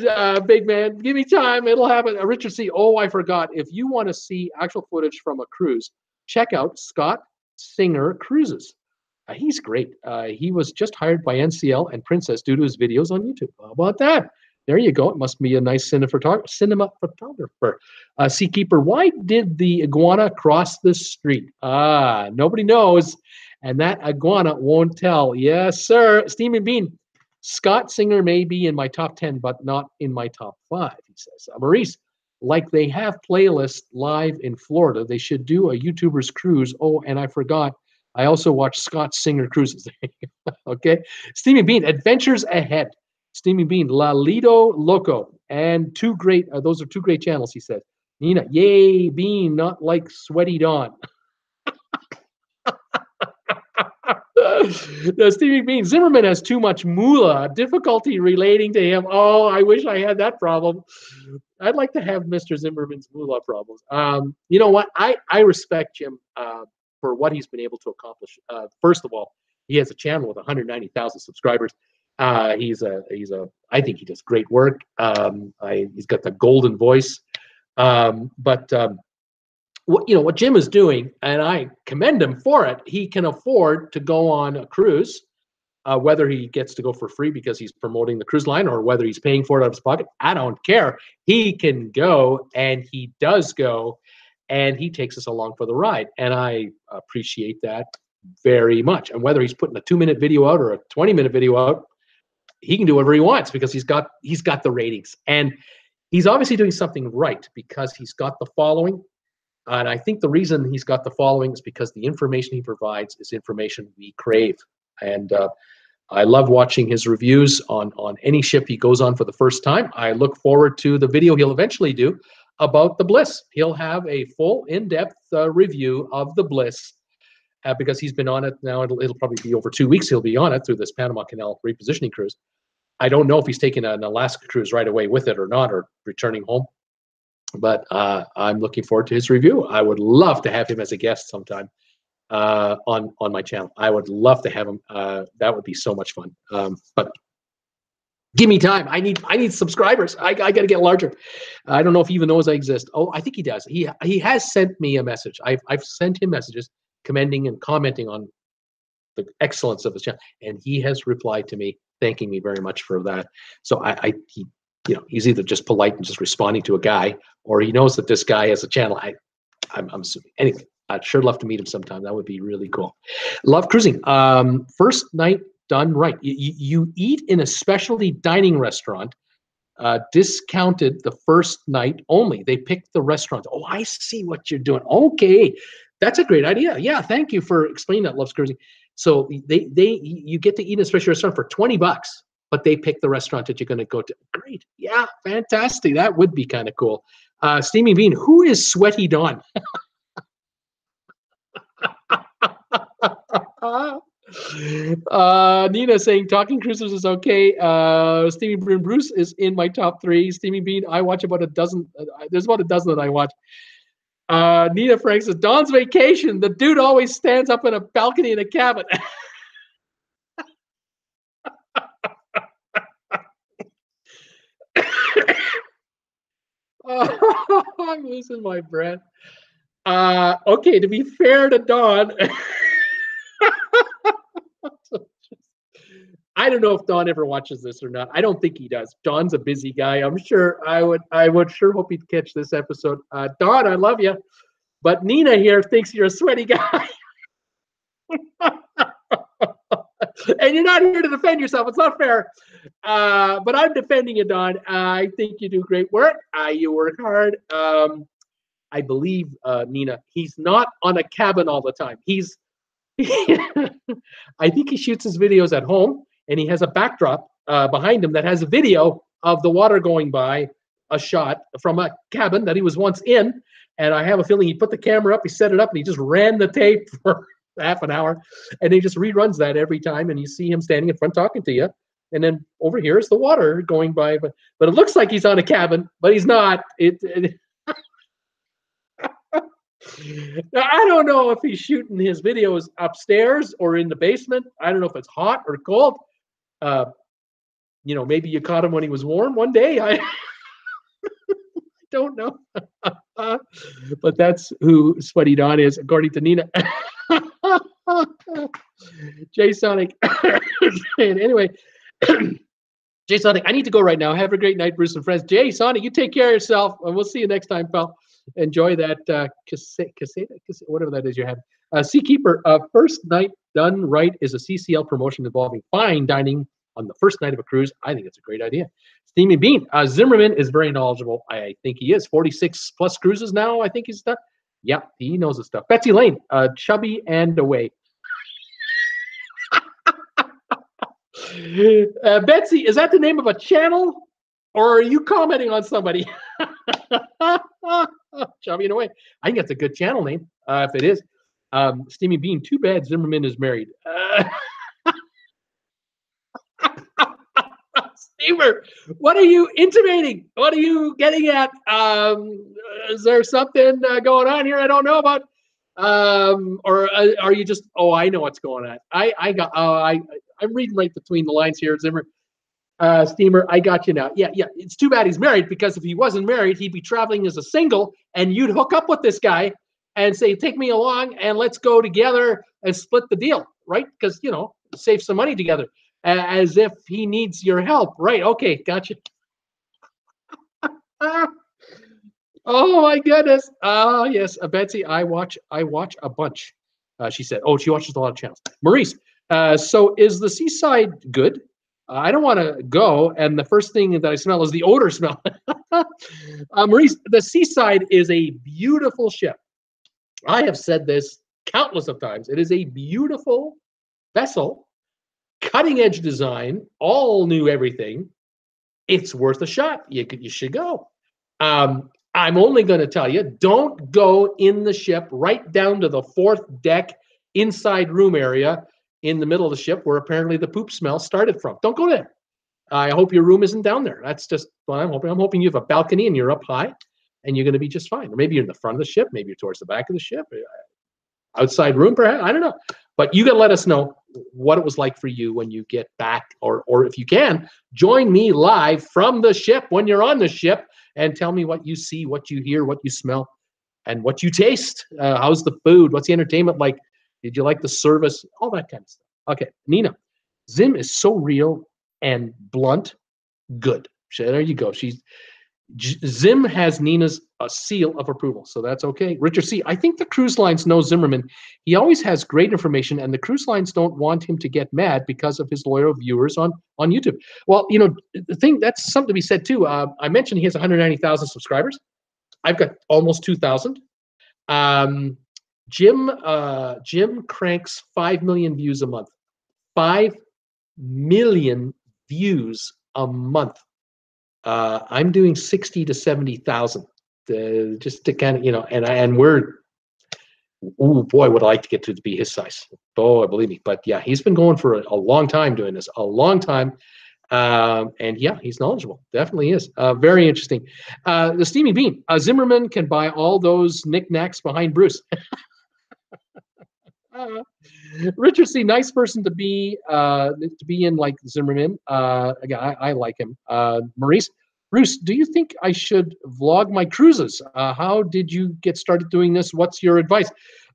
big man. Give me time. It'll happen. Richard C. Oh, I forgot. If you want to see actual footage from a cruise, check out Scott Singer Cruises. He's great. He was just hired by NCL and Princess due to his videos on YouTube. How about that? There you go. It must be a nice cinema photographer. Seakeeper, why did the iguana cross the street? Nobody knows. And that iguana won't tell. Yes, sir. Steaming Bean. Scott Singer may be in my top 10, but not in my top 5, he says. Maurice, like they have playlists live in Florida, they should do a YouTuber's cruise. Oh, and I forgot, I also watch Scott Singer Cruises. Okay. Steaming Bean, Adventures Ahead. Steaming Bean, Lalito Loco. And those are two great channels, he said. Nina, yay, Bean, not like Sweaty Dawn. The Stevie Bean, Zimmerman has too much moolah, difficulty relating to him. Oh, I wish I had that problem. I'd like to have Mr. Zimmerman's moolah problems. You know what? I respect Jim for what he's been able to accomplish. First of all, he has a channel with 190,000 subscribers. I think he does great work. He's got the golden voice. What Jim is doing, and I commend him for it. He can afford to go on a cruise, whether he gets to go for free because he's promoting the cruise line or whether he's paying for it out of his pocket. I don't care. He can go, and he does go, and he takes us along for the ride. And I appreciate that very much. And whether he's putting a 2-minute video out or a 20-minute video out, he can do whatever he wants because he's got the ratings. And he's obviously doing something right because he's got the following. And I think the reason he's got the following is because the information he provides is information we crave. And I love watching his reviews on any ship he goes on for the first time. I look forward to the video he'll eventually do about the Bliss. He'll have a full, in-depth review of the Bliss because he's been on it now. It'll probably be over 2 weeks he'll be on it through this Panama Canal repositioning cruise. I don't know if he's taking an Alaska cruise right away with it or not, or returning home. But I'm looking forward to his review. I would love to have him as a guest sometime on my channel. I would love to have him. That would be so much fun. But give me time. I need subscribers. I got to get larger. I don't know if he even knows I exist. Oh, I think he does. He has sent me a message. I've sent him messages commending and commenting on the excellence of his channel, and he has replied to me thanking me very much for that. So he's either just polite and just responding to a guy, or he knows that this guy has a channel. I'm assuming. Anyway, I'd sure love to meet him sometime. That would be really cool. Love cruising. First night done right. You eat in a specialty dining restaurant, discounted the first night only. They pick the restaurant. Oh, I see what you're doing. Okay, that's a great idea. Yeah, thank you for explaining that, Loves Cruising. So you get to eat in a special restaurant for $20. But they pick the restaurant that you're going to go to. Great. Yeah, fantastic. That would be kind of cool. Steamy Bean, who is Sweaty Dawn? Nina saying talking cruisers is okay. Steamy Bean Bruce is in my top 3. Steamy Bean, I watch about a dozen. There's about a dozen that I watch. Nina Frank says, Dawn's Vacation. The dude always stands up in a balcony in a cabin. Oh, I'm losing my breath. Okay, to be fair to Dawn, I don't know if Dawn ever watches this or not. I don't think he does. Dawn's a busy guy. I'm sure I would sure hope he'd catch this episode. Dawn, I love you, but Nina here thinks you're a sweaty guy. And you're not here to defend yourself. It's not fair. But I'm defending you, Don. I think you do great work. You work hard. I believe, Nina, he's not on a cabin all the time. I think he shoots his videos at home, and he has a backdrop behind him that has a video of the water going by, a shot from a cabin that he was once in. And I have a feeling he put the camera up, he set it up, and he just ran the tape for half an hour, and he just reruns that every time, and you see him standing in front talking to you, and then over here is the water going by, but it looks like he's on a cabin, but he's not. Now, I don't know if he's shooting his videos upstairs or in the basement. I don't know if it's hot or cold. Maybe you caught him when he was warm one day. I don't know. But that's who Sweaty Dawn is, according to Nina. Jay Sonic. Anyway, Jay Sonic, I need to go right now. Have a great night, Bruce and friends. Jay Sonic, you take care of yourself, and we'll see you next time, pal. Enjoy that cassette, whatever that is you had. Seakeeper, first night done right is a CCL promotion involving fine dining on the first night of a cruise. I think it's a great idea. Steamy Bean, Zimmerman is very knowledgeable. I think he is. 46 plus cruises now, I think he's done. Yeah, he knows his stuff. Betsy Lane, chubby and away. Betsy, is that the name of a channel, or are you commenting on somebody? Chubby and away. I think that's a good channel name, if it is. Steamy Bean, too bad Zimmerman is married. Steamer, what are you intimating? What are you getting at? Is there something going on here I don't know about? Or are you just? Oh, I know what's going on. I'm reading right between the lines here, Zimmer. Steamer, I got you now. Yeah, yeah. It's too bad he's married, because if he wasn't married, he'd be traveling as a single, and you'd hook up with this guy and say, "Take me along, and let's go together and split the deal," right? Because save some money together, as if he needs your help, right? Okay, gotcha. Oh my goodness. Yes, Betsy, I watch a bunch. She said, "Oh, she watches a lot of channels." Maurice, so is the seaside good? I don't want to go, and the first thing that I smell is the odor smell. Maurice, the seaside is a beautiful ship. I have said this countless of times. It is a beautiful vessel, cutting edge design, all new everything. It's worth a shot. You should go. I'm only going to tell you, don't go in the ship right down to the fourth deck inside room area in the middle of the ship where apparently the poop smell started from. Don't go there. I hope your room isn't down there. That's just what I'm hoping. I'm hoping you have a balcony and you're up high and you're going to be just fine. Or maybe you're in the front of the ship. Maybe you're towards the back of the ship. Outside room, perhaps. I don't know. But you got to let us know what it was like for you when you get back. Or if you can, join me live from the ship when you're on the ship and tell me what you see, what you hear, what you smell, and what you taste. How's the food? What's the entertainment like? Did you like the service? All that kind of stuff. Okay, Nina. Zim is so real and blunt. Good. There you go. Zim has Nina's seal of approval, so that's okay. Richard C. I think the cruise lines know Zimmerman. He always has great information, and the cruise lines don't want him to get mad because of his loyal viewers on YouTube. Well, the thing that's something to be said too. I mentioned he has 190,000 subscribers. I've got almost 2,000. Jim cranks 5 million views a month. 5 million views a month. I'm doing 60 to 70,000 just to kind of, and we're, oh boy, would I like to get to be his size. Oh, believe me. But yeah, he's been going for a long time doing this, a long time. And yeah, he's knowledgeable. Definitely is. Very interesting. The Steamy Bean, Zimmerman can buy all those knickknacks behind Bruce. Richard C, nice person to be in, like Zimmerman. Again, I like him. Maurice, Bruce, do you think I should vlog my cruises? How did you get started doing this? What's your advice?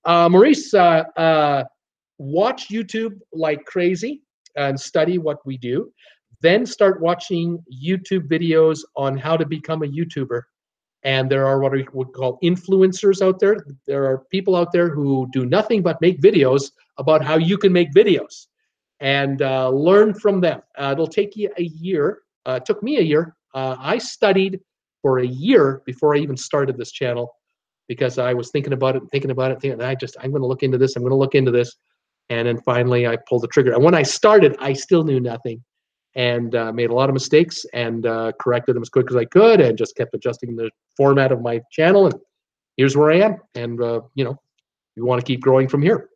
Maurice, watch YouTube like crazy and study what we do. Then start watching YouTube videos on how to become a YouTuber. And there are what we would call influencers out there. There are people out there who do nothing but make videos about how you can make videos, and learn from them. It'll take you a year. It took me a year. I studied for a year before I even started this channel, because I was thinking about it, I'm going to look into this. I'm going to look into this. And then finally I pulled the trigger. And when I started, I still knew nothing, and made a lot of mistakes, and corrected them as quick as I could, and just kept adjusting the format of my channel. And here's where I am. And, we want to keep growing from here.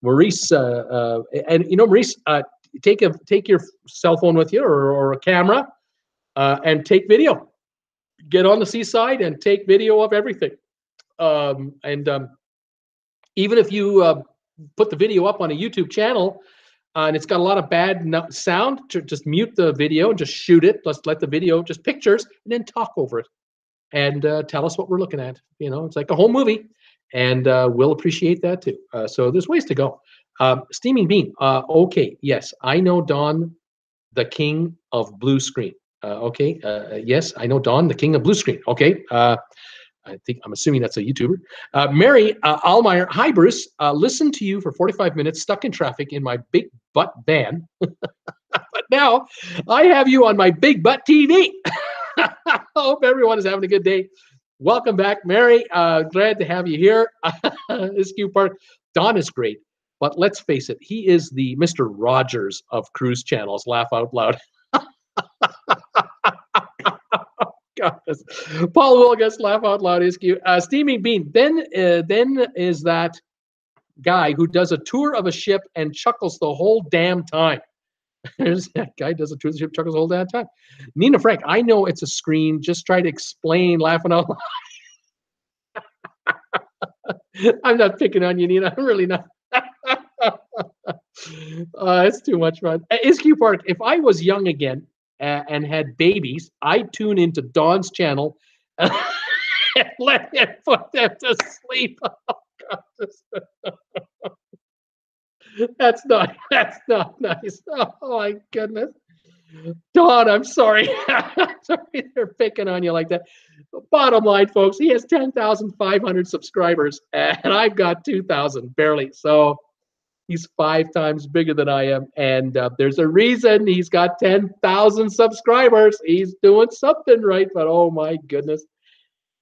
Maurice, Maurice, take your cell phone with you, or a camera, and take video. Get on the seaside and take video of everything. Even if you put the video up on a YouTube channel, and it's got a lot of bad sound, just mute the video and just shoot it. Just let the video, just pictures, and then talk over it, and tell us what we're looking at. It's like a whole movie, and we'll appreciate that too. So there's ways to go. Steaming Bean. Okay, yes, I know Don, the king of blue screen. Okay, yes, I know Don, the king of blue screen. Okay, I'm assuming that's a YouTuber. Mary Allmeyer. Hi, Bruce. Listened to you for 45 minutes, stuck in traffic in my big butt van. But now I have you on my big butt TV. Hope everyone is having a good day. Welcome back, Mary. Glad to have you here. This cute part. Don is great, but let's face it, he is the Mr. Rogers of cruise channels. Laugh out loud. Gosh. Paul Wilgus, laugh out loud, is cute. Steaming Bean. Then is that guy who does a tour of a ship and chuckles the whole damn time. There's that guy does a cruise ship chuckles the whole damn time. Nina Frank, I know it's a screen. Just try to explain, laughing out loud. I'm not picking on you, Nina. I'm really not. It's too much fun. Isq Park, if I was young again and had babies, I'd tune into Dawn's channel and let him put them to sleep. Oh, God. That's not nice. Oh my goodness. Dawn, I'm sorry. Sorry they're picking on you like that. Bottom line, folks, he has 10,500 subscribers and I've got 2,000 barely. So he's 5 times bigger than I am. And there's a reason he's got 10,000 subscribers. He's doing something right, but oh my goodness.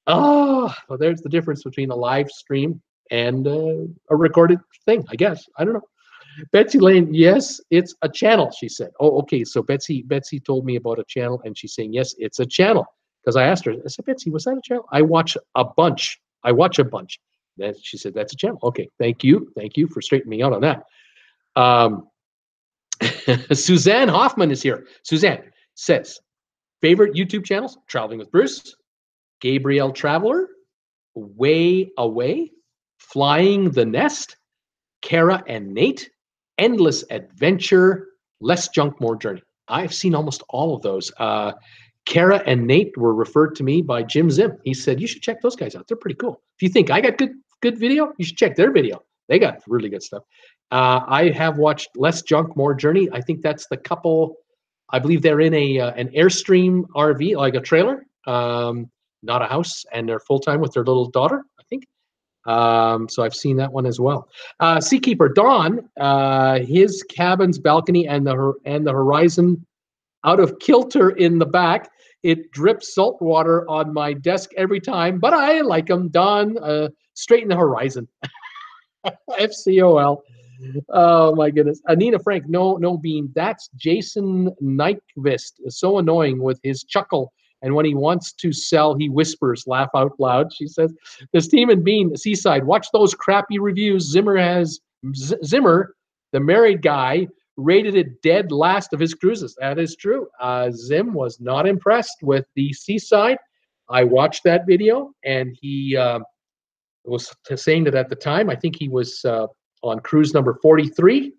Oh, well, there's the difference between a live stream and a recorded thing, I guess. I don't know. Betsy Lane, yes, it's a channel, she said. Oh, okay. So Betsy told me about a channel, and she's saying, yes, it's a channel. Because I asked her, I said, Betsy, was that a channel? I watch a bunch. Then she said, that's a channel. Okay, thank you. Thank you for straightening me out on that. Suzanne Hoffman is here. Suzanne says, favorite YouTube channels, Traveling with Bruce, Gabriel Traveler, Way Away, Flying the Nest, Kara and Nate, Endless Adventure, Less Junk, More Journey. I've seen almost all of those. Kara and Nate were referred to me by Jim Zim. He said, you should check those guys out. They're pretty cool. If you think I got good video, you should check their video. They got really good stuff. I have watched Less Junk, More Journey. I think that's the couple. I believe they're in an Airstream RV, like a trailer, not a house, and they're full-time with their little daughter, I think. So I've seen that one as well. Seakeeper Don, his cabin's balcony and the horizon out of kilter in the back. It drips salt water on my desk every time, but I like them. Don, straighten the horizon. FCOL. Oh my goodness. Anina Frank, no bean. That's Jason Nyquist. So annoying with his chuckle. And when he wants to sell, he whispers, laugh out loud. She says, the Steam and Bean, Seaside, watch those crappy reviews. Zimmer, the married guy, rated it dead last of his cruises. That is true. Zim was not impressed with the Seaside. I watched that video, and he was saying that at the time, I think he was on cruise number 43.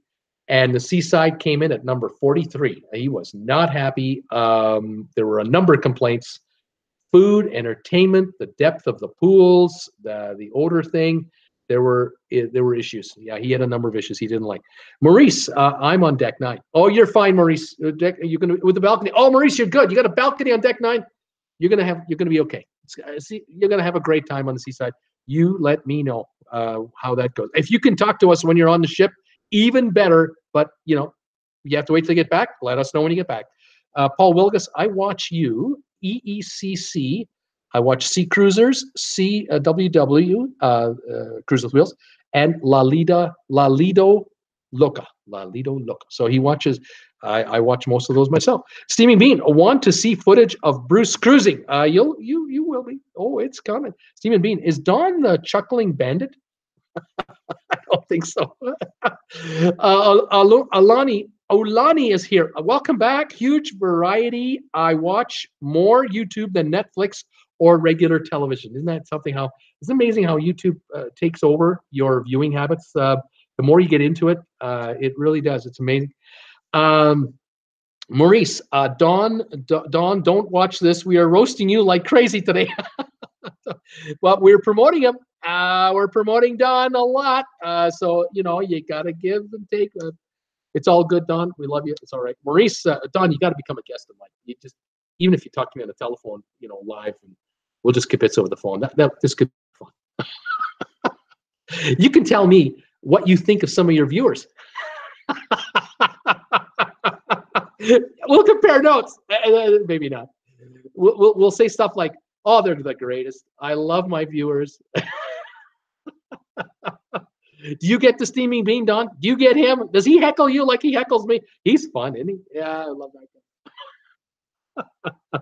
And the Seaside came in at number 43. He was not happy. There were a number of complaints: food, entertainment, the depth of the pools, the odor thing. There were issues. Yeah, he had a number of issues he didn't like. Maurice, I'm on deck 9. Oh, you're fine, Maurice. You're gonna with the balcony. Oh, Maurice, you're good. You got a balcony on deck 9. You're gonna be okay. You're gonna have a great time on the Seaside. You let me know how that goes. If you can talk to us when you're on the ship, even better, but you have to wait till you get back. Let us know when you get back. Paul Wilgus, I watch you, EECC. I watch Sea Cruisers, CWW, Cruise with Wheels, and La Lido Loca. So he watches. I watch most of those myself. Steaming Bean, want to see footage of Bruce cruising? You will be. Oh, it's coming. Steaming Bean, is Don the chuckling bandit? I don't think so. Olani is here. Welcome back. Huge variety. I watch more YouTube than Netflix or regular television. Isn't that something? It's amazing how YouTube takes over your viewing habits. The more you get into it, it really does. It's amazing. Maurice, Dawn, don't watch this. We are roasting you like crazy today. But we're promoting him. We're promoting Don a lot. So, you got to give and take. It's all good, Don. We love you. It's all right. Maurice, Don, you got to become a guest of mine. Even if you talk to me on the telephone, live, and we'll just kibitz over the phone. This could be fun. You can tell me what you think of some of your viewers. We'll compare notes. Maybe not. We'll say stuff like, oh, they're the greatest. I love my viewers. Do you get the Steaming Bean, Don? Do you get him? Does he heckle you like he heckles me? He's fun, isn't he? Yeah, I love that guy.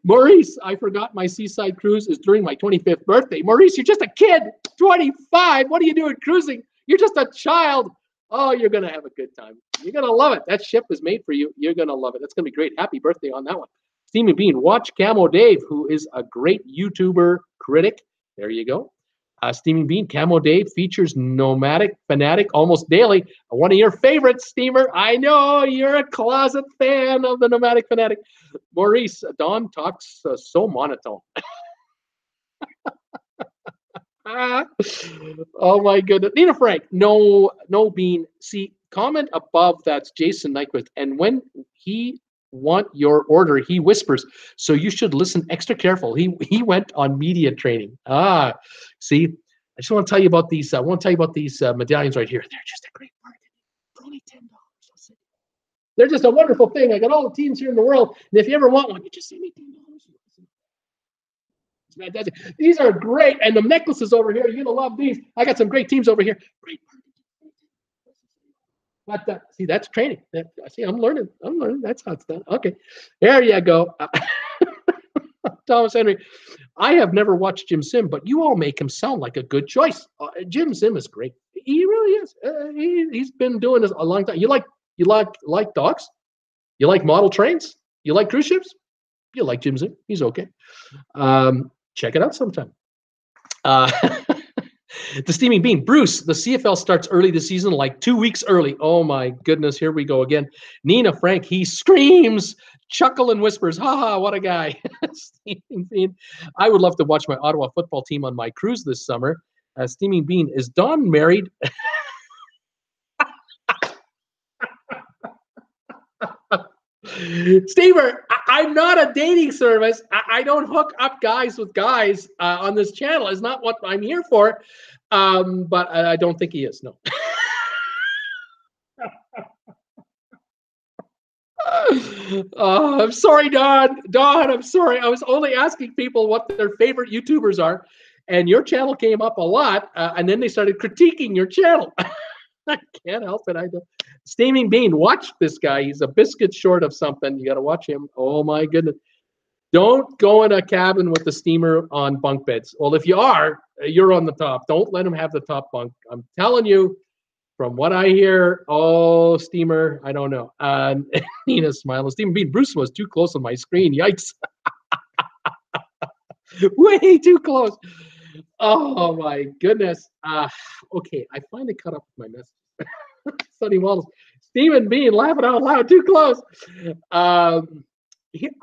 Maurice, I forgot my Seaside cruise is during my 25th birthday. Maurice, you're just a kid. 25. What are you doing cruising? You're just a child. Oh, you're going to have a good time. You're going to love it. That ship was made for you. You're going to love it. That's going to be great. Happy birthday on that one. Steamy Bean, watch Camo Dave, who is a great YouTuber critic. There you go. Steaming Bean, Camo Dave features Nomadic Fanatic almost daily. One of your favorites, Steamer. I know you're a closet fan of the Nomadic Fanatic. Maurice, Don talks so monotone. Oh my goodness. Nina Frank, no Bean. See, comment above, that's Jason Nyquist. And when he want your order, he whispers. So you should listen extra careful. He went on media training. See, I just want to tell you about these. I want to tell you about these medallions right here. They're just a great bargain for only $10. They're just a wonderful thing. I got all the teams here in the world, and if you ever want one, you just send me $10. It's fantastic. These are great, and the necklaces over here, you're gonna love these. I got some great teams over here. Great. But see, that's training. See, I'm learning. That's how it's done. Okay, there you go. Thomas Henry, I have never watched Jim Sim, but you all make him sound like a good choice. Jim Sim is great. He really is. He's been doing this a long time. You like dogs? You like model trains? You like cruise ships? You like Jim Sim? He's okay. Check it out sometime. The Steaming Bean. Bruce, the CFL starts early this season, like 2 weeks early. Oh my goodness, here we go again. Nina Frank, he screams, chuckle and whispers, ha, what a guy. Steaming Bean. I would love to watch my Ottawa football team on my cruise this summer. Steaming Bean, is Don married? Stever, I'm not a dating service. I don't hook up guys with guys on this channel. It's not what I'm here for. But I don't think he is, no. I'm sorry, Don. Don, I'm sorry. I was only asking people what their favorite YouTubers are, and your channel came up a lot, and then they started critiquing your channel. I can't help it. I don't. Steaming Bean, watch this guy. He's a biscuit short of something. You got to watch him. Oh my goodness. Don't go in a cabin with the steamer on bunk beds. Well, if you are, you're on the top. Don't let him have the top bunk. I'm telling you, from what I hear, oh, steamer, I don't know. Nina smiling. Steaming Bean, Bruce was too close on my screen. Yikes. Way too close. Oh my goodness. Okay, I finally caught up with my message. Sonny Wallace, Steaming Bean, laughing out loud, too close. I'm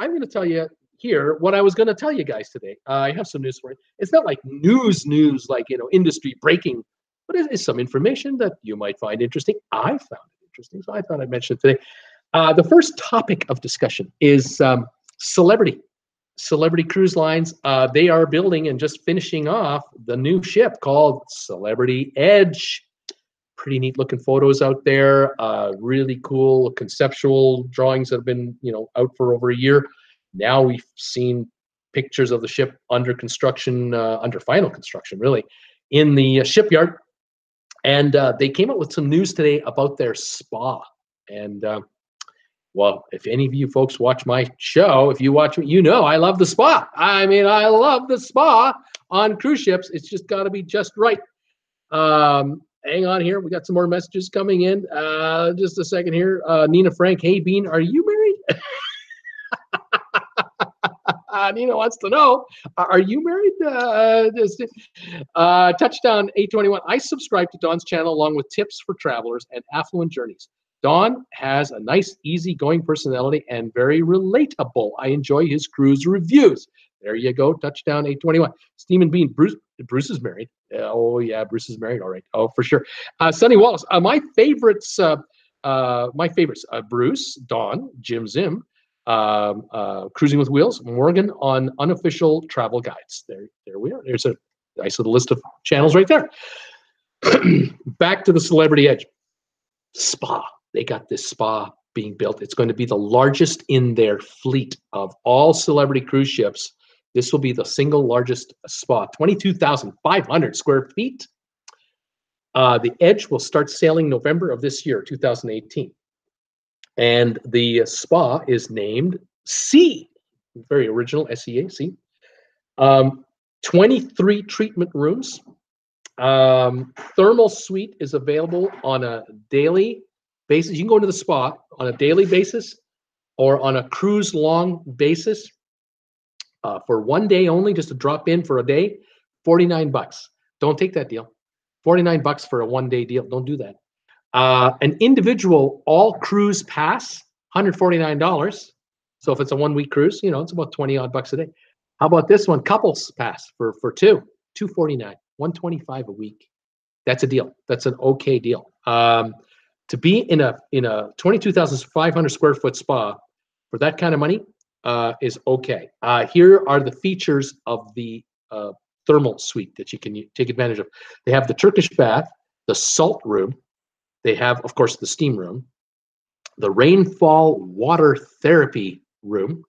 going to tell you here what I was going to tell you guys today. I have some news for you. It's not like news, like, industry breaking, but it is some information that you might find interesting. I found it interesting, so I thought I'd mention it today. The first topic of discussion is Celebrity Cruise Lines. They are building and just finishing off the new ship called Celebrity Edge. Pretty neat looking photos out there. Really cool conceptual drawings that have been, out for over a year. Now we've seen pictures of the ship under construction, under final construction, really, in the shipyard. And they came out with some news today about their spa. And well, if any of you folks watch my show, if you watch me, I love the spa. I mean, I love the spa on cruise ships. It's just got to be just right. Hang on here. We got some more messages coming in. Just a second here. Nina Frank, hey, Bean, are you married? Nina wants to know, are you married? Touchdown 821. I subscribe to Don's channel along with tips for travelers and affluent journeys. Don has a nice, easygoing personality and very relatable. I enjoy his cruise reviews. There you go. Touchdown 821. Steaming Bean, Bruce is married. Oh yeah, Bruce is married. All right. Oh, for sure. Sonny Wallace. My favorites. Bruce, Don, Jim Zim, Cruising with Wheels, Morgan on Unofficial Travel Guides. There we are. There's a nice little list of channels right there. Back to the Celebrity Edge spa. They got this spa being built. It's going to be the largest in their fleet of all Celebrity cruise ships. This will be the single largest spa, 22,500 square feet. The Edge will start sailing November of this year, 2018. And the spa is named Sea. Very original, SEA, Sea. 23 treatment rooms, Thermal suite is available on a daily basis. You can go into the spa on a daily basis or on a cruise long basis for 1 day only, just to drop in for a day, $49. Don't take that deal. $49 for a 1 day deal. Don't do that. An individual all cruise pass, $149. So if it's a 1 week cruise, you know, it's about 20 odd bucks a day. How about this one? Couples pass for two, $249, $125 a week. That's a deal. That's an okay deal. To be in a 22,500 square foot spa for that kind of money is okay. Here are the features of the thermal suite that you can take advantage of. They have the Turkish bath, the salt room. They have, of course, the steam room, the rainfall water therapy room.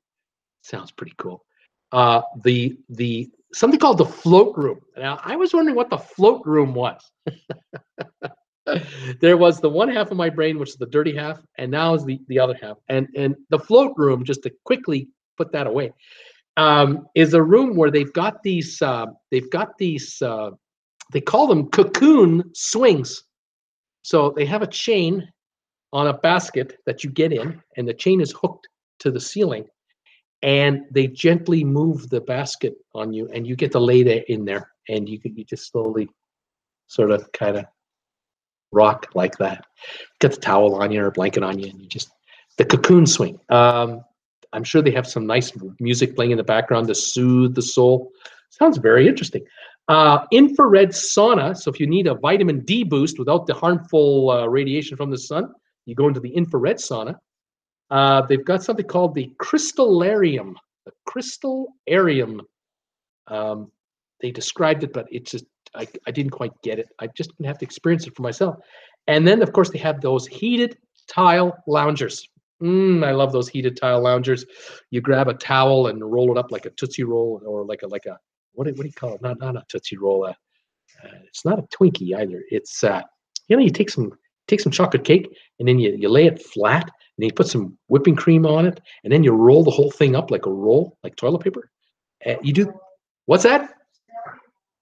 Sounds pretty cool. The something called the float room. Now, I was wondering what the float room was. There was the one half of my brain, which is the dirty half, and now is the other half. And the float room, just to quickly put that away, is a room where they've got these they call them cocoon swings. So they have a chain on a basket that you get in, and the chain is hooked to the ceiling, and they gently move the basket on you, and you get to lay there in there, and you just slowly sort of kind of rock like that. Get the towel on you or a blanket on you, and you just, the cocoon swing. I'm sure they have some nice music playing in the background to soothe the soul. Sounds very interesting. Infrared sauna. So if you need a vitamin D boost without the harmful radiation from the sun, you go into the infrared sauna. They've got something called the crystallarium. The crystallarium. They described it, but it's just, I didn't quite get it. I just didn't have to experience it for myself. And then, of course, they have those heated tile loungers. I love those heated tile loungers. You grab a towel and roll it up like a Tootsie Roll, or like a what do you call it? Not a Tootsie Roll. It's not a Twinkie either. It's you take some chocolate cake, and then you lay it flat, and then you put some whipping cream on it, and then you roll the whole thing up like a roll, like toilet paper. You do, what's that?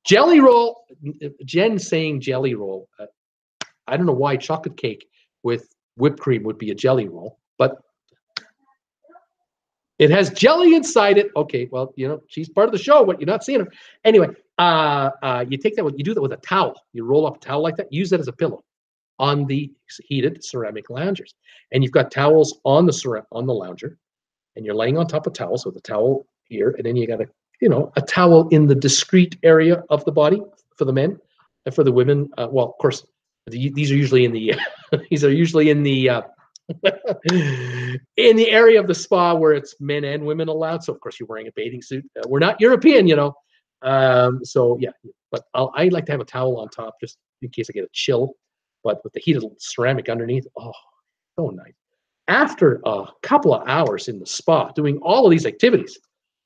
Jelly roll. Jen saying jelly roll. I don't know why chocolate cake with whipped cream would be a jelly roll, but it has jelly inside it. Okay, well, you know, she's part of the show, but you're not seeing her. Anyway, you take that, you do that with a towel. You roll up a towel like that, use that as a pillow on the heated ceramic loungers. And you've got towels on the lounger, and you're laying on top of towels with a towel here, and then you got a towel in the discreet area of the body for the men, and for the women. Well, of course, these are usually in the in the area of the spa where it's men and women allowed. So of course you're wearing a bathing suit. We're not European, so yeah. But I like to have a towel on top just in case I get a chill. But with the heated ceramic underneath, oh, so nice. After a couple of hours in the spa doing all of these activities,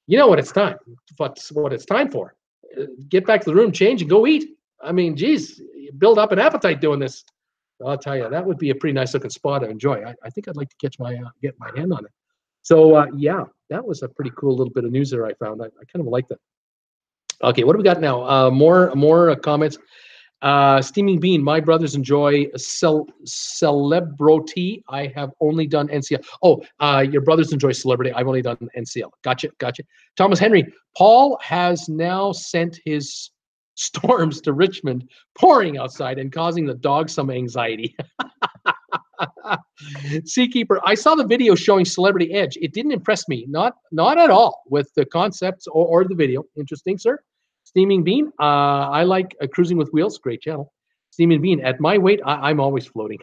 you know what it's time. What it's time for? Get back to the room, change, and go eat. I mean, geez, you build up an appetite doing this. I'll tell you, that would be a pretty nice looking spa to enjoy. I think I'd like to get my hand on it. So yeah, that was a pretty cool little bit of news there I found. I kind of like that. Okay, what do we got now? More comments. Steaming Bean, my brothers enjoy Celebrity. I have only done NCL. Oh, your brothers enjoy Celebrity. I've only done NCL. Gotcha. Thomas Henry, Paul has now sent his storms to Richmond, pouring outside and causing the dog some anxiety. Seakeeper, I saw the video showing Celebrity Edge. It didn't impress me, not at all, with the concepts or the video. Interesting, sir. Steaming Bean, I like Cruising with Wheels. Great channel. Steaming Bean, at my weight, I'm always floating.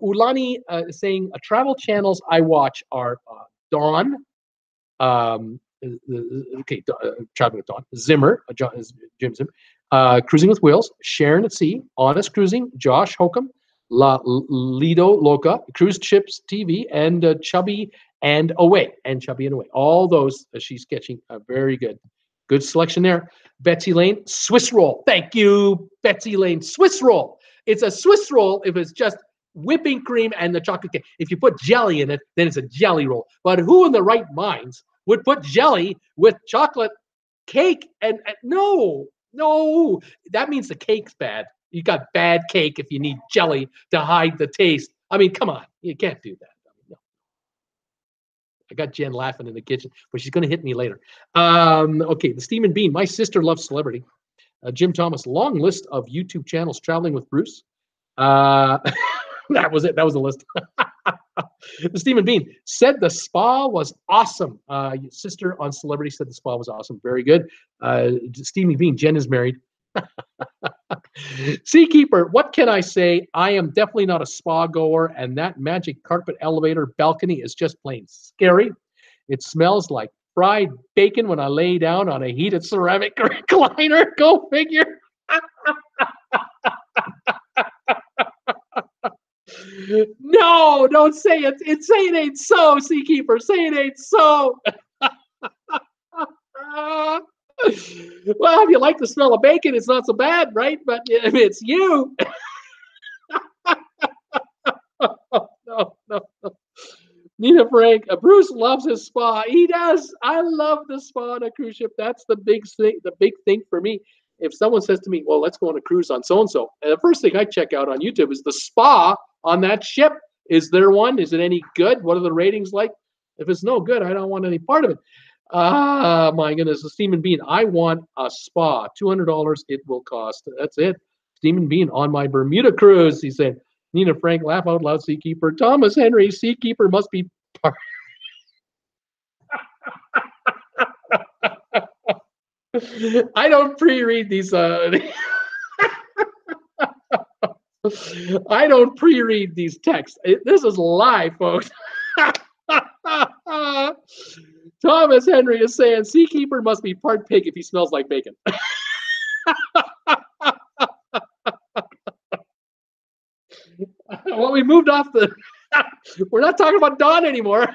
Ulani saying travel channels I watch are Dawn. Traveling with Dawn, Zimmer, Jim Zimmer, Cruising with Wheels, Sharon at Sea, Honest Cruising, Josh Hokum, Lido Loca, Cruise Chips TV, and Chubby and Away. All those she's sketching. Very good selection there. Betsy Lane, Swiss roll. Thank you, Betsy Lane. Swiss roll. It's a Swiss roll if it's just whipping cream and the chocolate cake. If you put jelly in it, then it's a jelly roll. But who in the right minds would put jelly with chocolate cake, and no, that means the cake's bad. You got bad cake if you need jelly to hide the taste. I mean, come on, you can't do that. No. I got Jen laughing in the kitchen, but she's going to hit me later. Okay, the Steam and Bean. My sister loves celebrity. Jim Thomas, long list of YouTube channels traveling with Bruce. That was it. That was the list. The Steam and Bean said the spa was awesome. Sister on Celebrity said the spa was awesome. Very good. Steam and Bean, Jen is married. Seakeeper, what can I say? I am definitely not a spa goer, and that magic carpet elevator balcony is just plain scary. It smells like fried bacon when I lay down on a heated ceramic recliner. Go figure. No, don't say it. Say it ain't so, Seakeeper. Say it ain't so. Well, if you like the smell of bacon, it's not so bad, right? But if it's you. No. Nina Frank, Bruce loves his spa. He does. I love the spa on a cruise ship. That's the big thing. The big thing for me. If someone says to me, "Well, let's go on a cruise on so and so," and the first thing I check out on YouTube is the spa on that ship. Is there one? Is it any good? What are the ratings like? If it's no good, I don't want any part of it. My goodness, the Steam and Bean. I want a spa. $200 it will cost. That's it. Steam and Bean on my Bermuda cruise. He said. Nina Frank, laugh out loud, Seakeeper. Thomas Henry, Seakeeper must be part. I don't pre-read these. I don't pre-read these texts. This is live, folks. Thomas Henry is saying Seakeeper must be part pig if he smells like bacon. Well, we moved off the. We're not talking about Don anymore.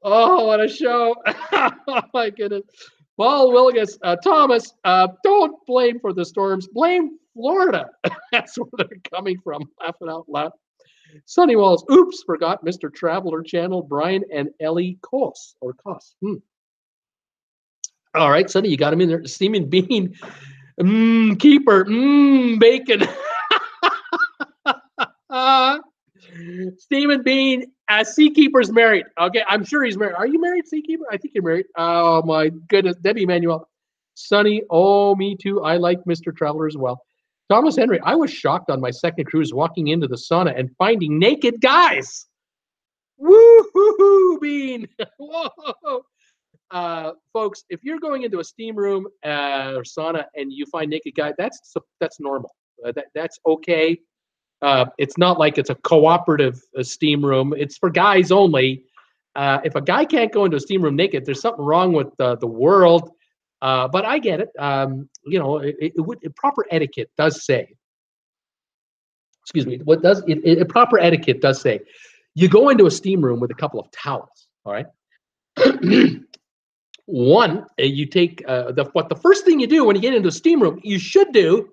Oh, what a show! Oh my goodness. Paul Willigas, Thomas, don't blame for the storms. Blame Florida. That's where they're coming from. Laughing out loud. Sonny Walls, oops, forgot Mr. Traveler Channel, Brian and Ellie Koss. All right, Sonny, you got him in there. Steam and Bean. Keeper. Bacon. Steam and Bean. Seakeeper's married. Okay, I'm sure he's married. Are you married, Seakeeper? I think you're married. Oh my goodness. Debbie Manuel. Sonny. Oh, me too. I like Mr. Traveler as well. Thomas Henry. I was shocked on my second cruise walking into the sauna and finding naked guys. Woo-hoo-hoo, Bean. Whoa. Folks, if you're going into a steam room or sauna and you find naked guy, that's normal. That's okay. It's not like it's a cooperative steam room. It's for guys only. If a guy can't go into a steam room naked, there's something wrong with the world. But I get it. Proper etiquette does say. Excuse me. Proper etiquette does say, you go into a steam room with a couple of towels. All right. One, you take the first thing you do when you get into a steam room, you should do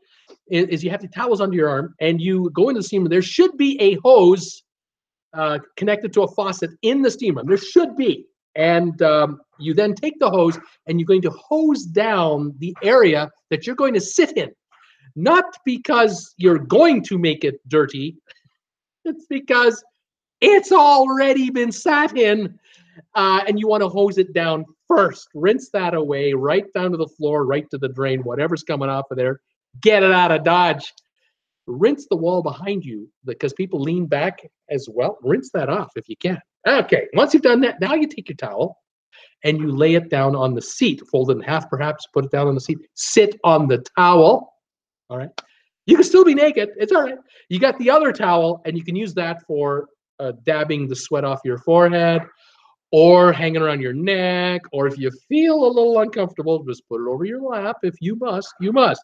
is you have the towels under your arm and you go into the steam room. There should be a hose connected to a faucet in the steam room. There should be. And you then take the hose and you're going to hose down the area that you're going to sit in. Not because you're going to make it dirty. It's because it's already been sat in and you want to hose it down first. Rinse that away, right down to the floor, right to the drain, whatever's coming off of there. Get it out of Dodge. Rinse the wall behind you because people lean back as well. Rinse that off if you can. Okay, once you've done that, now you take your towel and you lay it down on the seat. Fold it in half perhaps, put it down on the seat. Sit on the towel, all right? You can still be naked. It's all right. You got the other towel and you can use that for dabbing the sweat off your forehead or hanging around your neck, or if you feel a little uncomfortable, just put it over your lap. If you must, you must.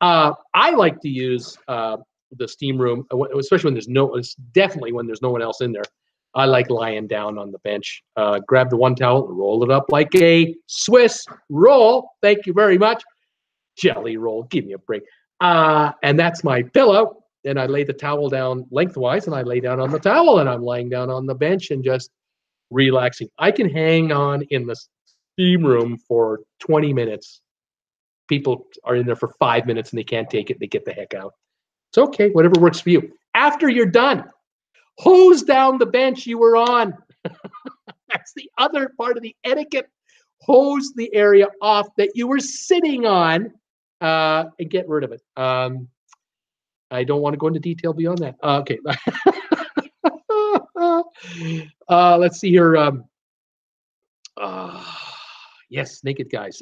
I like to use the steam room, especially when it's definitely when there's no one else in there. I like lying down on the bench. Grab the one towel, roll it up like a Swiss roll. Thank you very much. Jelly roll, give me a break. And that's my pillow. and I lay the towel down lengthwise, and I lay down on the towel, and I'm laying down on the bench and just relaxing. I can hang on in the steam room for 20 minutes. People are in there for 5 minutes and they can't take it. They get the heck out. It's okay, whatever works for you. After you're done, hose down the bench you were on. That's the other part of the etiquette. Hose the area off that you were sitting on and get rid of it. I don't want to go into detail beyond that. Okay. Let's see here. Yes, naked guys.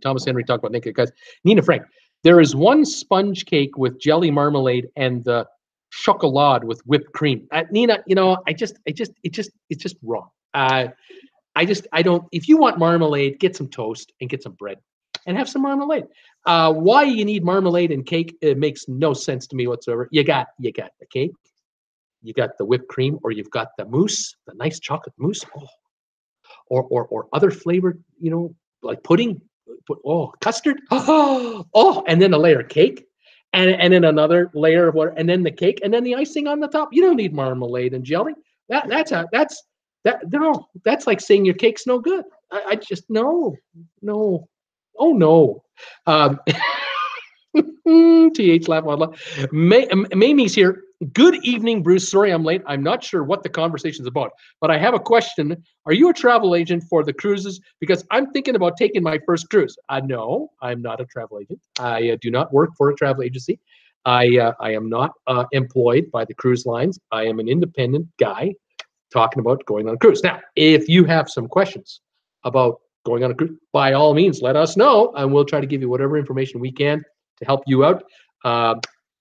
Thomas Henry talked about naked guys. Nina Frank, there is one sponge cake with jelly marmalade and the chocolate with whipped cream. Nina, you know, it's just wrong. I don't. If you want marmalade, get some toast and get some bread, and have some marmalade. Why you need marmalade and cake? It makes no sense to me whatsoever. You got the cake, you got the whipped cream, or you've got the mousse, the nice chocolate mousse. Oh. Or other flavored, you know, like pudding, custard, and then a layer of cake, and then another layer of water, and then the cake, and then the icing on the top. You don't need marmalade and jelly. That's like saying your cake's no good. I just no, oh no. TH laugh out loud. Mamie's here. Good evening, Bruce. Sorry I'm late. I'm not sure what the conversation's about, but I have a question. Are you a travel agent for the cruises? Because I'm thinking about taking my first cruise. No, I'm not a travel agent. I do not work for a travel agency. I am not employed by the cruise lines. I am an independent guy talking about going on a cruise. Now, if you have some questions about going on a cruise, by all means, let us know, and we'll try to give you whatever information we can to help you out.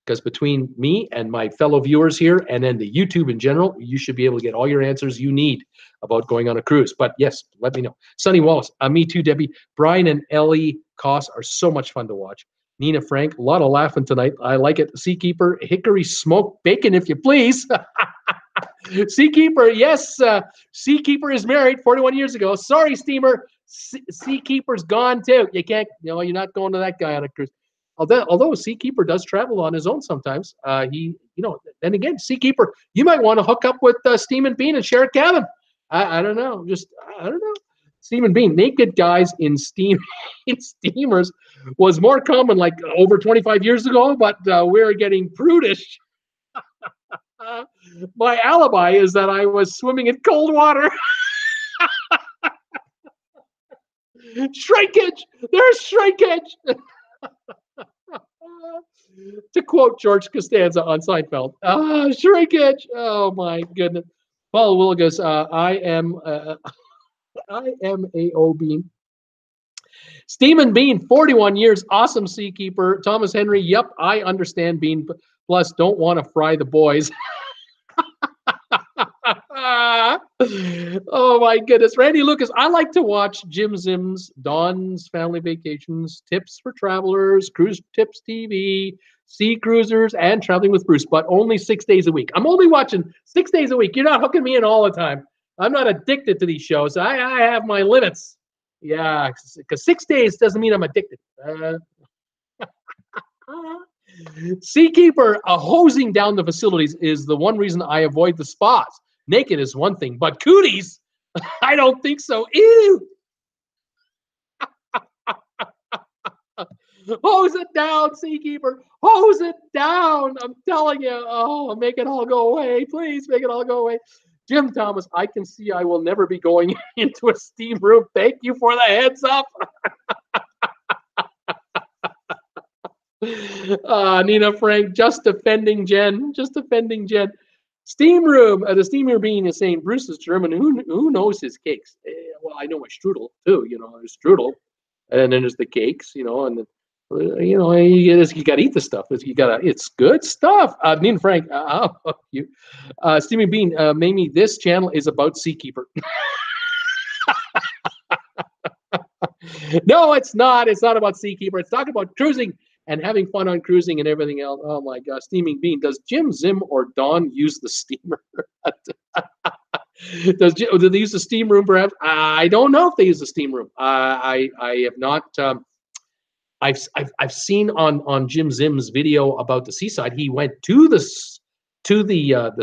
Because between me and my fellow viewers here, and then the YouTube in general, you should be able to get all your answers you need about going on a cruise. But yes, let me know. Sonny Wallace, me too, Debbie. Brian and Ellie Koss are so much fun to watch. Nina Frank, a lot of laughing tonight. I like it. Seakeeper, hickory smoked bacon, if you please. Seakeeper, yes. Seakeeper is married 41 years ago. Sorry, Steamer. Seakeeper's gone too. You can't, you're not going to that guy on a cruise. Although Seakeeper does travel on his own sometimes, then again, Seakeeper, you might want to hook up with Steam and Bean and share a cabin. I don't know. I don't know. Steam and Bean, naked guys in steamers was more common like over 25 years ago, but we're getting prudish. My alibi is that I was swimming in cold water. Shrinkage! There's shrinkage! To quote George Costanza on Seinfeld, shrinkage. Oh my goodness. Paul Willigas, I am A.O. Bean. Steam and Bean, 41 years, awesome Seakeeper. Thomas Henry, yep, I understand Bean. Plus, don't want to fry the boys. Oh my goodness. Randy Lucas, I like to watch Jim Zim's Don's Family Vacations, Tips for Travelers, Cruise Tips TV, Sea Cruisers, and Traveling with Bruce, but only 6 days a week. I'm only watching 6 days a week. You're not hooking me in all the time. I'm not addicted to these shows. I have my limits. Yeah, because 6 days doesn't mean I'm addicted. Seakeeper, hosing down the facilities is the one reason I avoid the spas. Naked is one thing, but cooties, I don't think so. Ew. Hose it down, Seakeeper. Hose it down. I'm telling you. Oh, make it all go away. Please make it all go away. Jim Thomas, I can see I will never be going into a steam room. Thank you for the heads up. Nina Frank, just defending Jen. Steam room. The steam room being is saying Bruce is German. Who knows his cakes? Well, I know my strudel too. There's strudel, and then there's the cakes. And then, you got to eat the stuff. It's good stuff. Nina Frank, you, Steaming Bean, Mamie, this channel is about Seakeeper. No, it's not. It's not about Seakeeper. It's talking about cruising and having fun on cruising and everything else. Oh my gosh, Steaming Bean. Does Jim, Zim, or Don use the steamer? Do they use the steam room perhaps? I don't know if they use the steam room. I have not I've seen on Jim Zim's video about the seaside. He went to the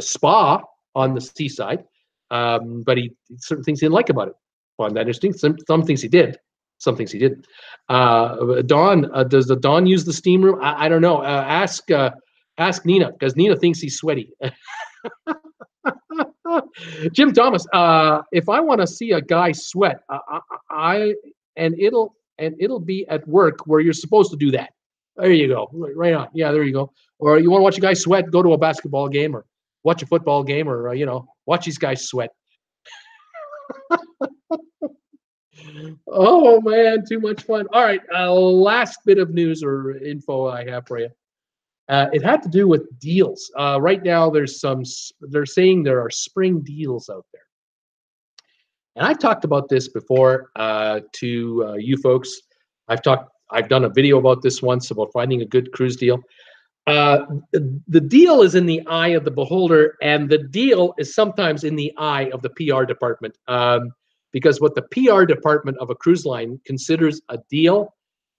spa on the seaside, but certain things he didn't like about it. Found that interesting. Some things he did, some things he didn't. Don, does the Don use the steam room? I don't know. Ask Nina, because Nina thinks he's sweaty. Jim Thomas, if I want to see a guy sweat, it'll be at work where you're supposed to do that. There you go, right on. Yeah, there you go. Or you want to watch a guy sweat, go to a basketball game or watch a football game, or watch these guys sweat. Oh man, too much fun. All right, last bit of news or info I have for you. It had to do with deals. Right now, they're saying there are spring deals out there. And I've talked about this before to you folks. I've done a video about this once about finding a good cruise deal. The deal is in the eye of the beholder, and the deal is sometimes in the eye of the PR department. Because what the PR department of a cruise line considers a deal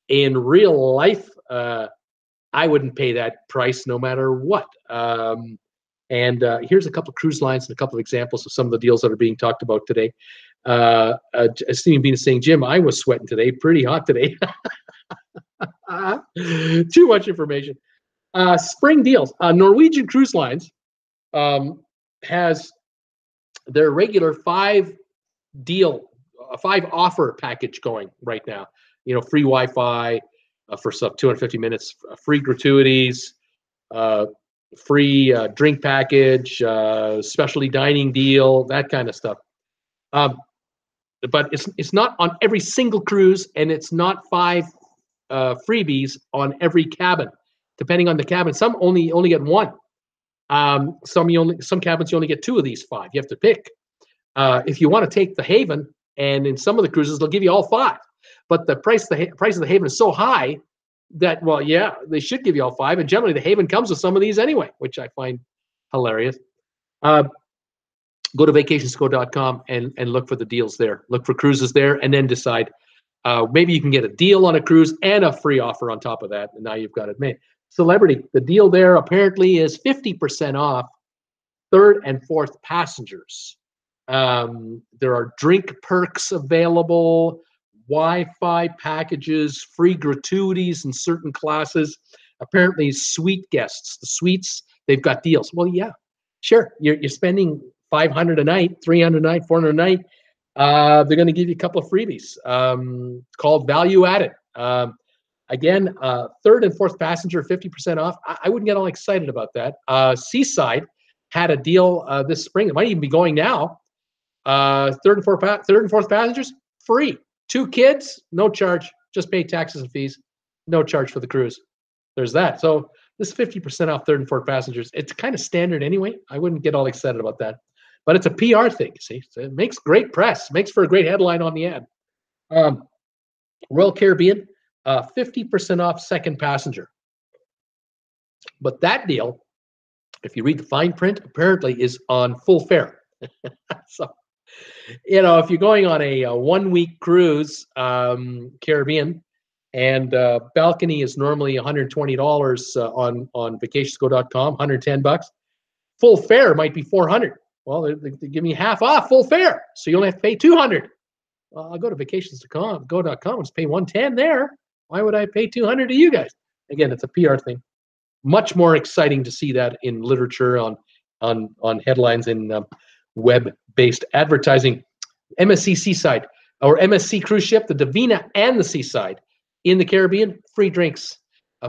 in real life, I wouldn't pay that price no matter what. Here's a couple of cruise lines and a couple of examples of some of the deals that are being talked about today. Stephen Bean is saying, Jim, I was sweating today. Pretty hot today. Too much information. Spring deals. Norwegian Cruise Lines has their regular 5 offer package going right now. Free Wi-Fi for sub 250 minutes, free gratuities, free drink package, specialty dining deal, that kind of stuff. But it's not on every single cruise, and it's not 5 freebies on every cabin. Depending on the cabin, some only get 1. Some cabins you only get 2 of these 5. You have to pick. If you want to take the Haven, and in some of the cruises they'll give you all 5, but the price of the Haven is so high that, well, yeah, they should give you all 5, and generally the Haven comes with some of these anyway, which I find hilarious. Go to vacationsco.com and look for the deals there. Look for cruises there, and then decide. Maybe you can get a deal on a cruise and a free offer on top of that, and now you've got it made. Celebrity, the deal there apparently is 50% off 3rd and 4th passengers. There are drink perks available, Wi-Fi packages, free gratuities in certain classes. Apparently, suite guests, the suites, they've got deals. Well, yeah, sure. You're spending $500 a night, $300 a night, $400 a night. They're going to give you a couple of freebies called value added. Again, 3rd and 4th passenger, 50% off. I wouldn't get all excited about that. Seaside had a deal this spring. It might even be going now. 3rd and 4th passengers, free. 2 kids, no charge. Just pay taxes and fees. No charge for the cruise. There's that. So this 50% off 3rd and 4th passengers, it's kind of standard anyway. I wouldn't get all excited about that. But it's a PR thing, see? So it makes great press. Makes for a great headline on the ad. Royal Caribbean, 50% off 2nd passenger. But that deal, if you read the fine print, apparently is on full fare. So, if you're going on a 1-week cruise, Caribbean, and balcony is normally $120 on vacationsco.com, $110. Full fare might be $400. Well, they give me half off full fare, so you only have to pay $200. Well, I'll go to vacationsco.com and just pay $110 there. Why would I pay $200 to you guys? Again, it's a PR thing. Much more exciting to see that in literature, on headlines, in web-based advertising. MSC Seaside, or MSC cruise ship, the Divina and the Seaside in the Caribbean, free drinks,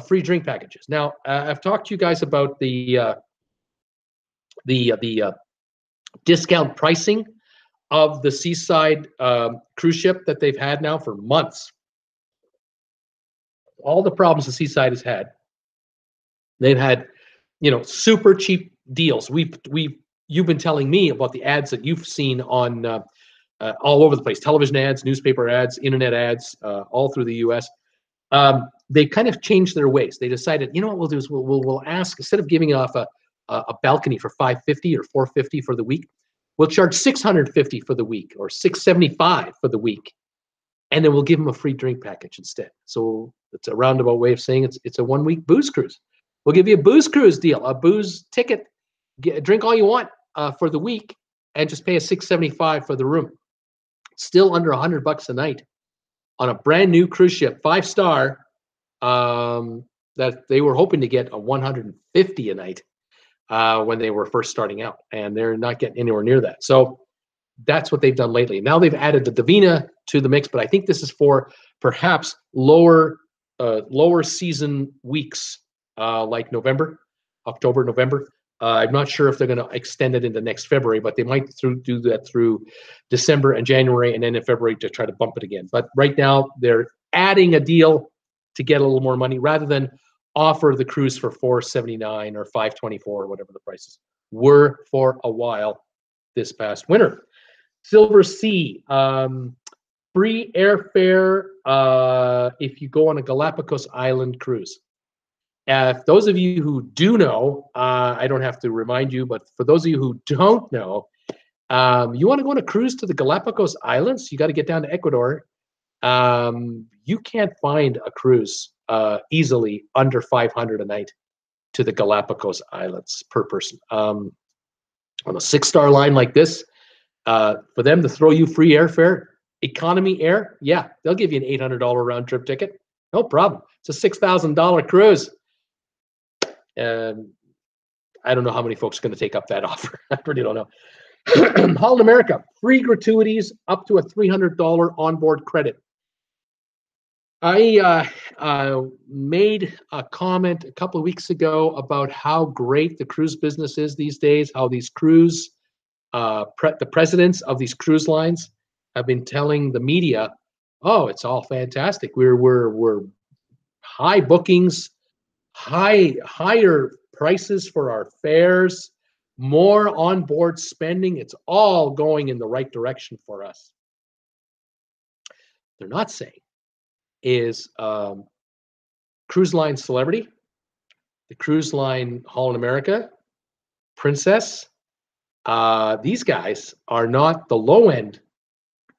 free drink packages. Now, I've talked to you guys about the discount pricing of the Seaside cruise ship that they've had now for months. All the problems the Seaside has had, they've had, super cheap deals. You've been telling me about the ads that you've seen on all over the place: television ads, newspaper ads, internet ads, all through the U.S. They kind of changed their ways. They decided, what we'll do is we'll ask, instead of giving off a balcony for $550 or $450 for the week, we'll charge $650 for the week or $675 for the week. and then we'll give them a free drink package instead. So it's a roundabout way of saying it's a 1 week booze cruise. We'll give you a booze cruise deal, a booze ticket, drink all you want for the week, and just pay a $675 for the room. Still under $100 a night on a brand new cruise ship, 5-star, that they were hoping to get a $150 a night when they were first starting out, and they're not getting anywhere near that. So that's what they've done lately. Now they've added the Divina to the mix, but I think this is for perhaps lower season weeks, like October, November. I'm not sure if they're going to extend it into next February, but they might do that through December and January, and then in February to try to bump it again. But right now they're adding a deal to get a little more money rather than offer the cruise for $479 or $524 or whatever the prices were for a while this past winter. Silver Sea, free airfare if you go on a Galapagos Island cruise. If those of you who do know, I don't have to remind you, but for those of you who don't know, you want to go on a cruise to the Galapagos Islands, you got to get down to Ecuador. You can't find a cruise easily under $500 a night to the Galapagos Islands per person. On a 6-star line like this, for them to throw you free airfare, economy air, yeah, they'll give you an $800 round trip ticket. No problem. It's a $6,000 cruise. I don't know how many folks are going to take up that offer. I really don't know. Holland America, free gratuities up to a $300 onboard credit. I made a comment a couple of weeks ago about how great the cruise business is these days, how these cruise, the presidents of these cruise lines have been telling the media, oh, it's all fantastic. We're high bookings, higher prices for our fares, more onboard spending. It's all going in the right direction for us. They're not saying is cruise line celebrity, the cruise line Holland America, Princess. These guys are not the low end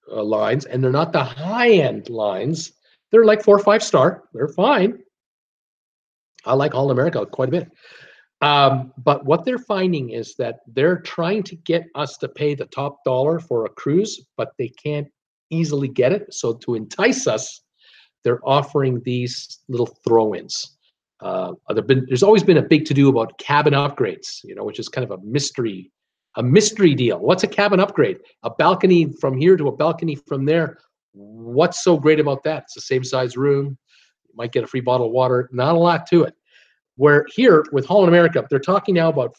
lines, and they're not the high end lines. They're like 4 or 5 star. They're fine. I like Holland America quite a bit. But what they're finding is that they're trying to get us to pay the top dollar for a cruise, but they can't easily get it. So to entice us, they're offering these little throw-ins. There's always been a big to-do about cabin upgrades, which is kind of a mystery deal. What's a cabin upgrade? A balcony from here to a balcony from there. What's so great about that? It's the same size room. You might get a free bottle of water. Not a lot to it. Where here with Holland America, they're talking now about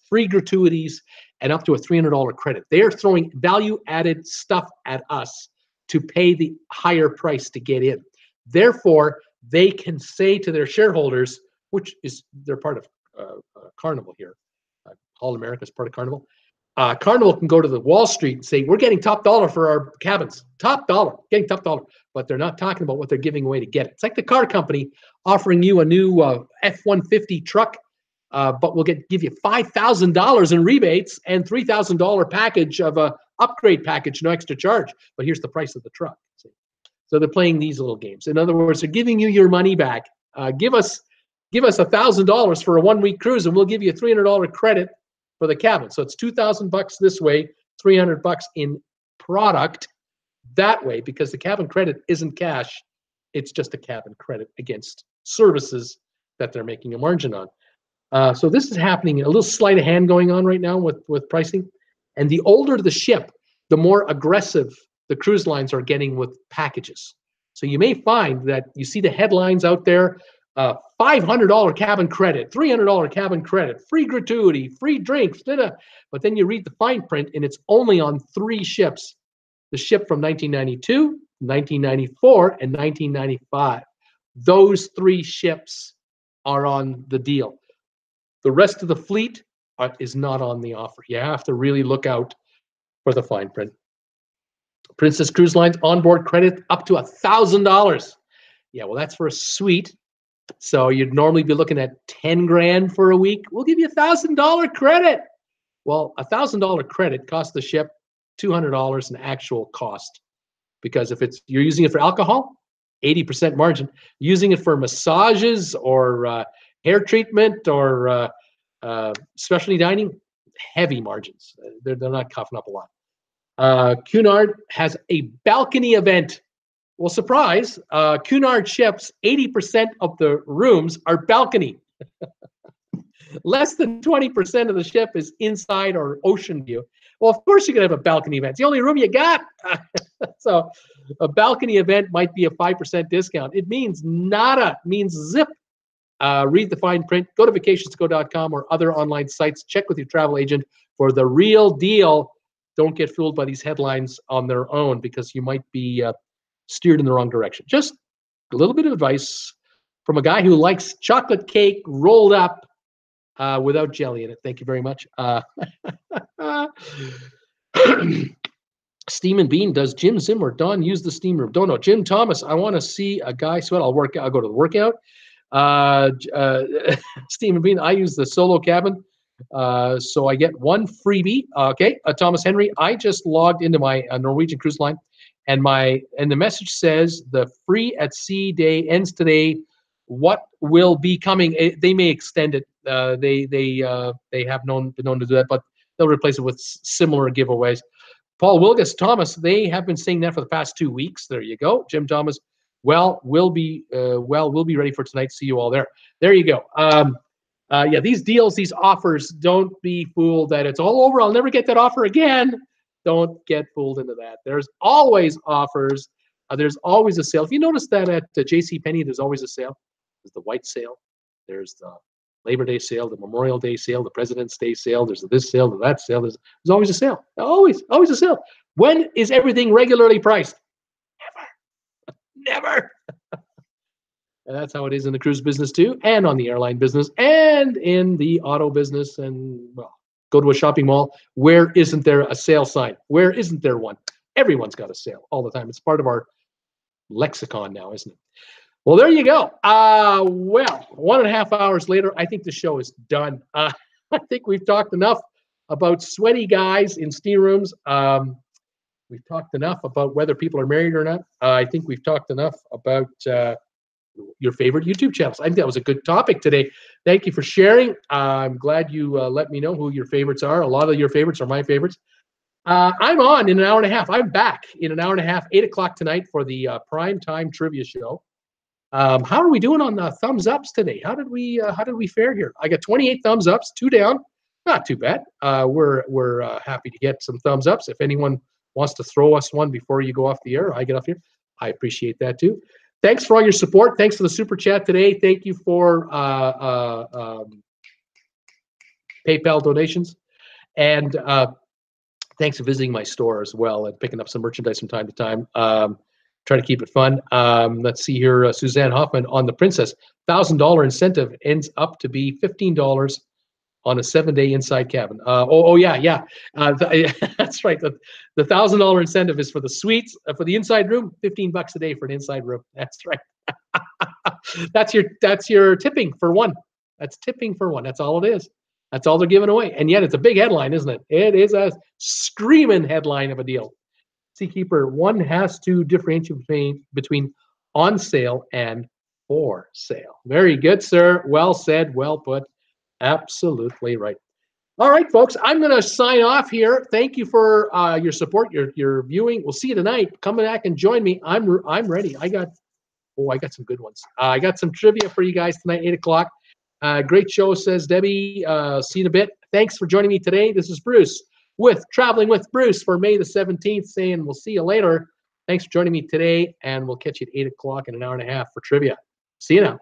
free gratuities and up to a $300 credit. They are throwing value-added stuff at us to pay the higher price to get in. Therefore, they can say to their shareholders, which is they're part of Carnival here. Holland America is part of Carnival. Carnival can go to the Wall Street and say, we're getting top dollar for our cabins. Top dollar, getting top dollar. But they're not talking about what they're giving away to get it. It's like the car company offering you a new F-150 truck, but we'll give you $5,000 in rebates and $3,000 package of a upgrade package, no extra charge. But here's the price of the truck. So they're playing these little games. In other words, they're giving you your money back. Give us $1,000 for a 1 week cruise, and we'll give you a $300 credit for the cabin. So it's $2,000 this way, $300 in product that way, because the cabin credit isn't cash. It's just a cabin credit against services that they're making a margin on. So this is happening, a little sleight of hand going on right now with pricing. And the older the ship, the more aggressive the cruise lines are getting with packages. So you may find that you see the headlines out there, $500 cabin credit, $300 cabin credit, free gratuity, free drinks, but then you read the fine print and it's only on 3 ships. The ship from 1992, 1994, and 1995. Those 3 ships are on the deal. The rest of the fleet is not on the offer. You have to really look out for the fine print. Princess Cruise Lines onboard credit up to $1,000. Yeah, well, that's for a suite. So you'd normally be looking at 10 grand for a week. We'll give you $1,000 credit. Well, $1,000 credit costs the ship $200 in actual cost because if you're using it for alcohol, 80% margin. Using it for massages or hair treatment or specialty dining, heavy margins. They're not coughing up a lot. Cunard has a balcony event. Well, surprise, Cunard ships 80% of the rooms are balcony. Less than 20% of the ship is inside or ocean view. Well, of course you're going to have a balcony event. It's the only room you got. So a balcony event might be a 5% discount. It means nada, it means zip. Read the fine print. Go to vacationsgo.com or other online sites. Check with your travel agent for the real deal. Don't get fooled by these headlines on their own, because you might be steered in the wrong direction. Just a little bit of advice from a guy who likes chocolate cake rolled up without jelly in it. Thank you very much. Steam and Bean, does Jim Zim or Don use the steam room? Don't know. Jim Thomas, I want to see a guy sweat. I'll go to the workout. Steam and Bean, I use the solo cabin. So I get one freebie. Okay. Thomas Henry, I just logged into my Norwegian Cruise Line, and the message says the free at sea day ends today. What will be coming? They may extend it. They have been known to do that, but they'll replace it with similar giveaways. Paul Wilgus, Thomas, they have been saying that for the past 2 weeks. There you go. Jim Thomas, we'll be ready for tonight. See you all there. There you go. Yeah, these deals, these offers, don't be fooled that it's all over. I'll never get that offer again. Don't get fooled into that. There's always offers. There's always a sale. If you notice that at JCPenney, there's always a sale. There's the white sale. There's the Labor Day sale, the Memorial Day sale, the President's Day sale. There's this sale, that sale. There's always a sale. Always a sale. When is everything regularly priced? Never. And that's how it is in the cruise business too, and on the airline business, and in the auto business. And well, go to a shopping mall. Where isn't there a sale sign? Where isn't there one? Everyone's got a sale all the time. It's part of our lexicon now, isn't it? Well, there you go. Well, 1.5 hours later, I think the show is done. I think we've talked enough about sweaty guys in steam rooms. We've talked enough about whether people are married or not. I think we've talked enough about your favorite YouTube channels. I think that was a good topic today. Thank you for sharing. I'm glad you let me know who your favorites are. A lot of your favorites are my favorites. I'm on in an hour and a half. I'm back in an hour and a half, 8 o'clock tonight for the prime time trivia show. How are we doing on the thumbs ups today? How did we fare here? I got 28 thumbs ups, 2 down. Not too bad. We're happy to get some thumbs ups. If anyone wants to throw us one before you go off the air, I get off here, I appreciate that too. Thanks for all your support. Thanks for the super chat today. Thank you for PayPal donations, and thanks for visiting my store as well and picking up some merchandise from time to time. Try to keep it fun. Let's see here. Suzanne Hoffman on the Princess. $1,000 incentive ends up to be $15 on a 7-day inside cabin. Yeah. That's right. The $1,000 incentive is for the suites. For the inside room, $15 a day for an inside room. That's right. That's your tipping for one. That's tipping for one. That's all it is. That's all they're giving away. And yet it's a big headline, isn't it? It is a screaming headline of a deal. Seakeeper, one has to differentiate between on sale and for sale. Very good, sir. Well said. Well put. Absolutely right. All right, folks, I'm going to sign off here. Thank you for your support, your viewing. We'll see you tonight. Come back and join me. I'm ready. I got some good ones. I got some trivia for you guys tonight, 8 o'clock. Great show, says Debbie. See you in a bit. Thanks for joining me today. This is Bruce with Traveling with Bruce for May the 17th, saying we'll see you later. Thanks for joining me today, and we'll catch you at 8 o'clock in an hour and a half for trivia. See you now.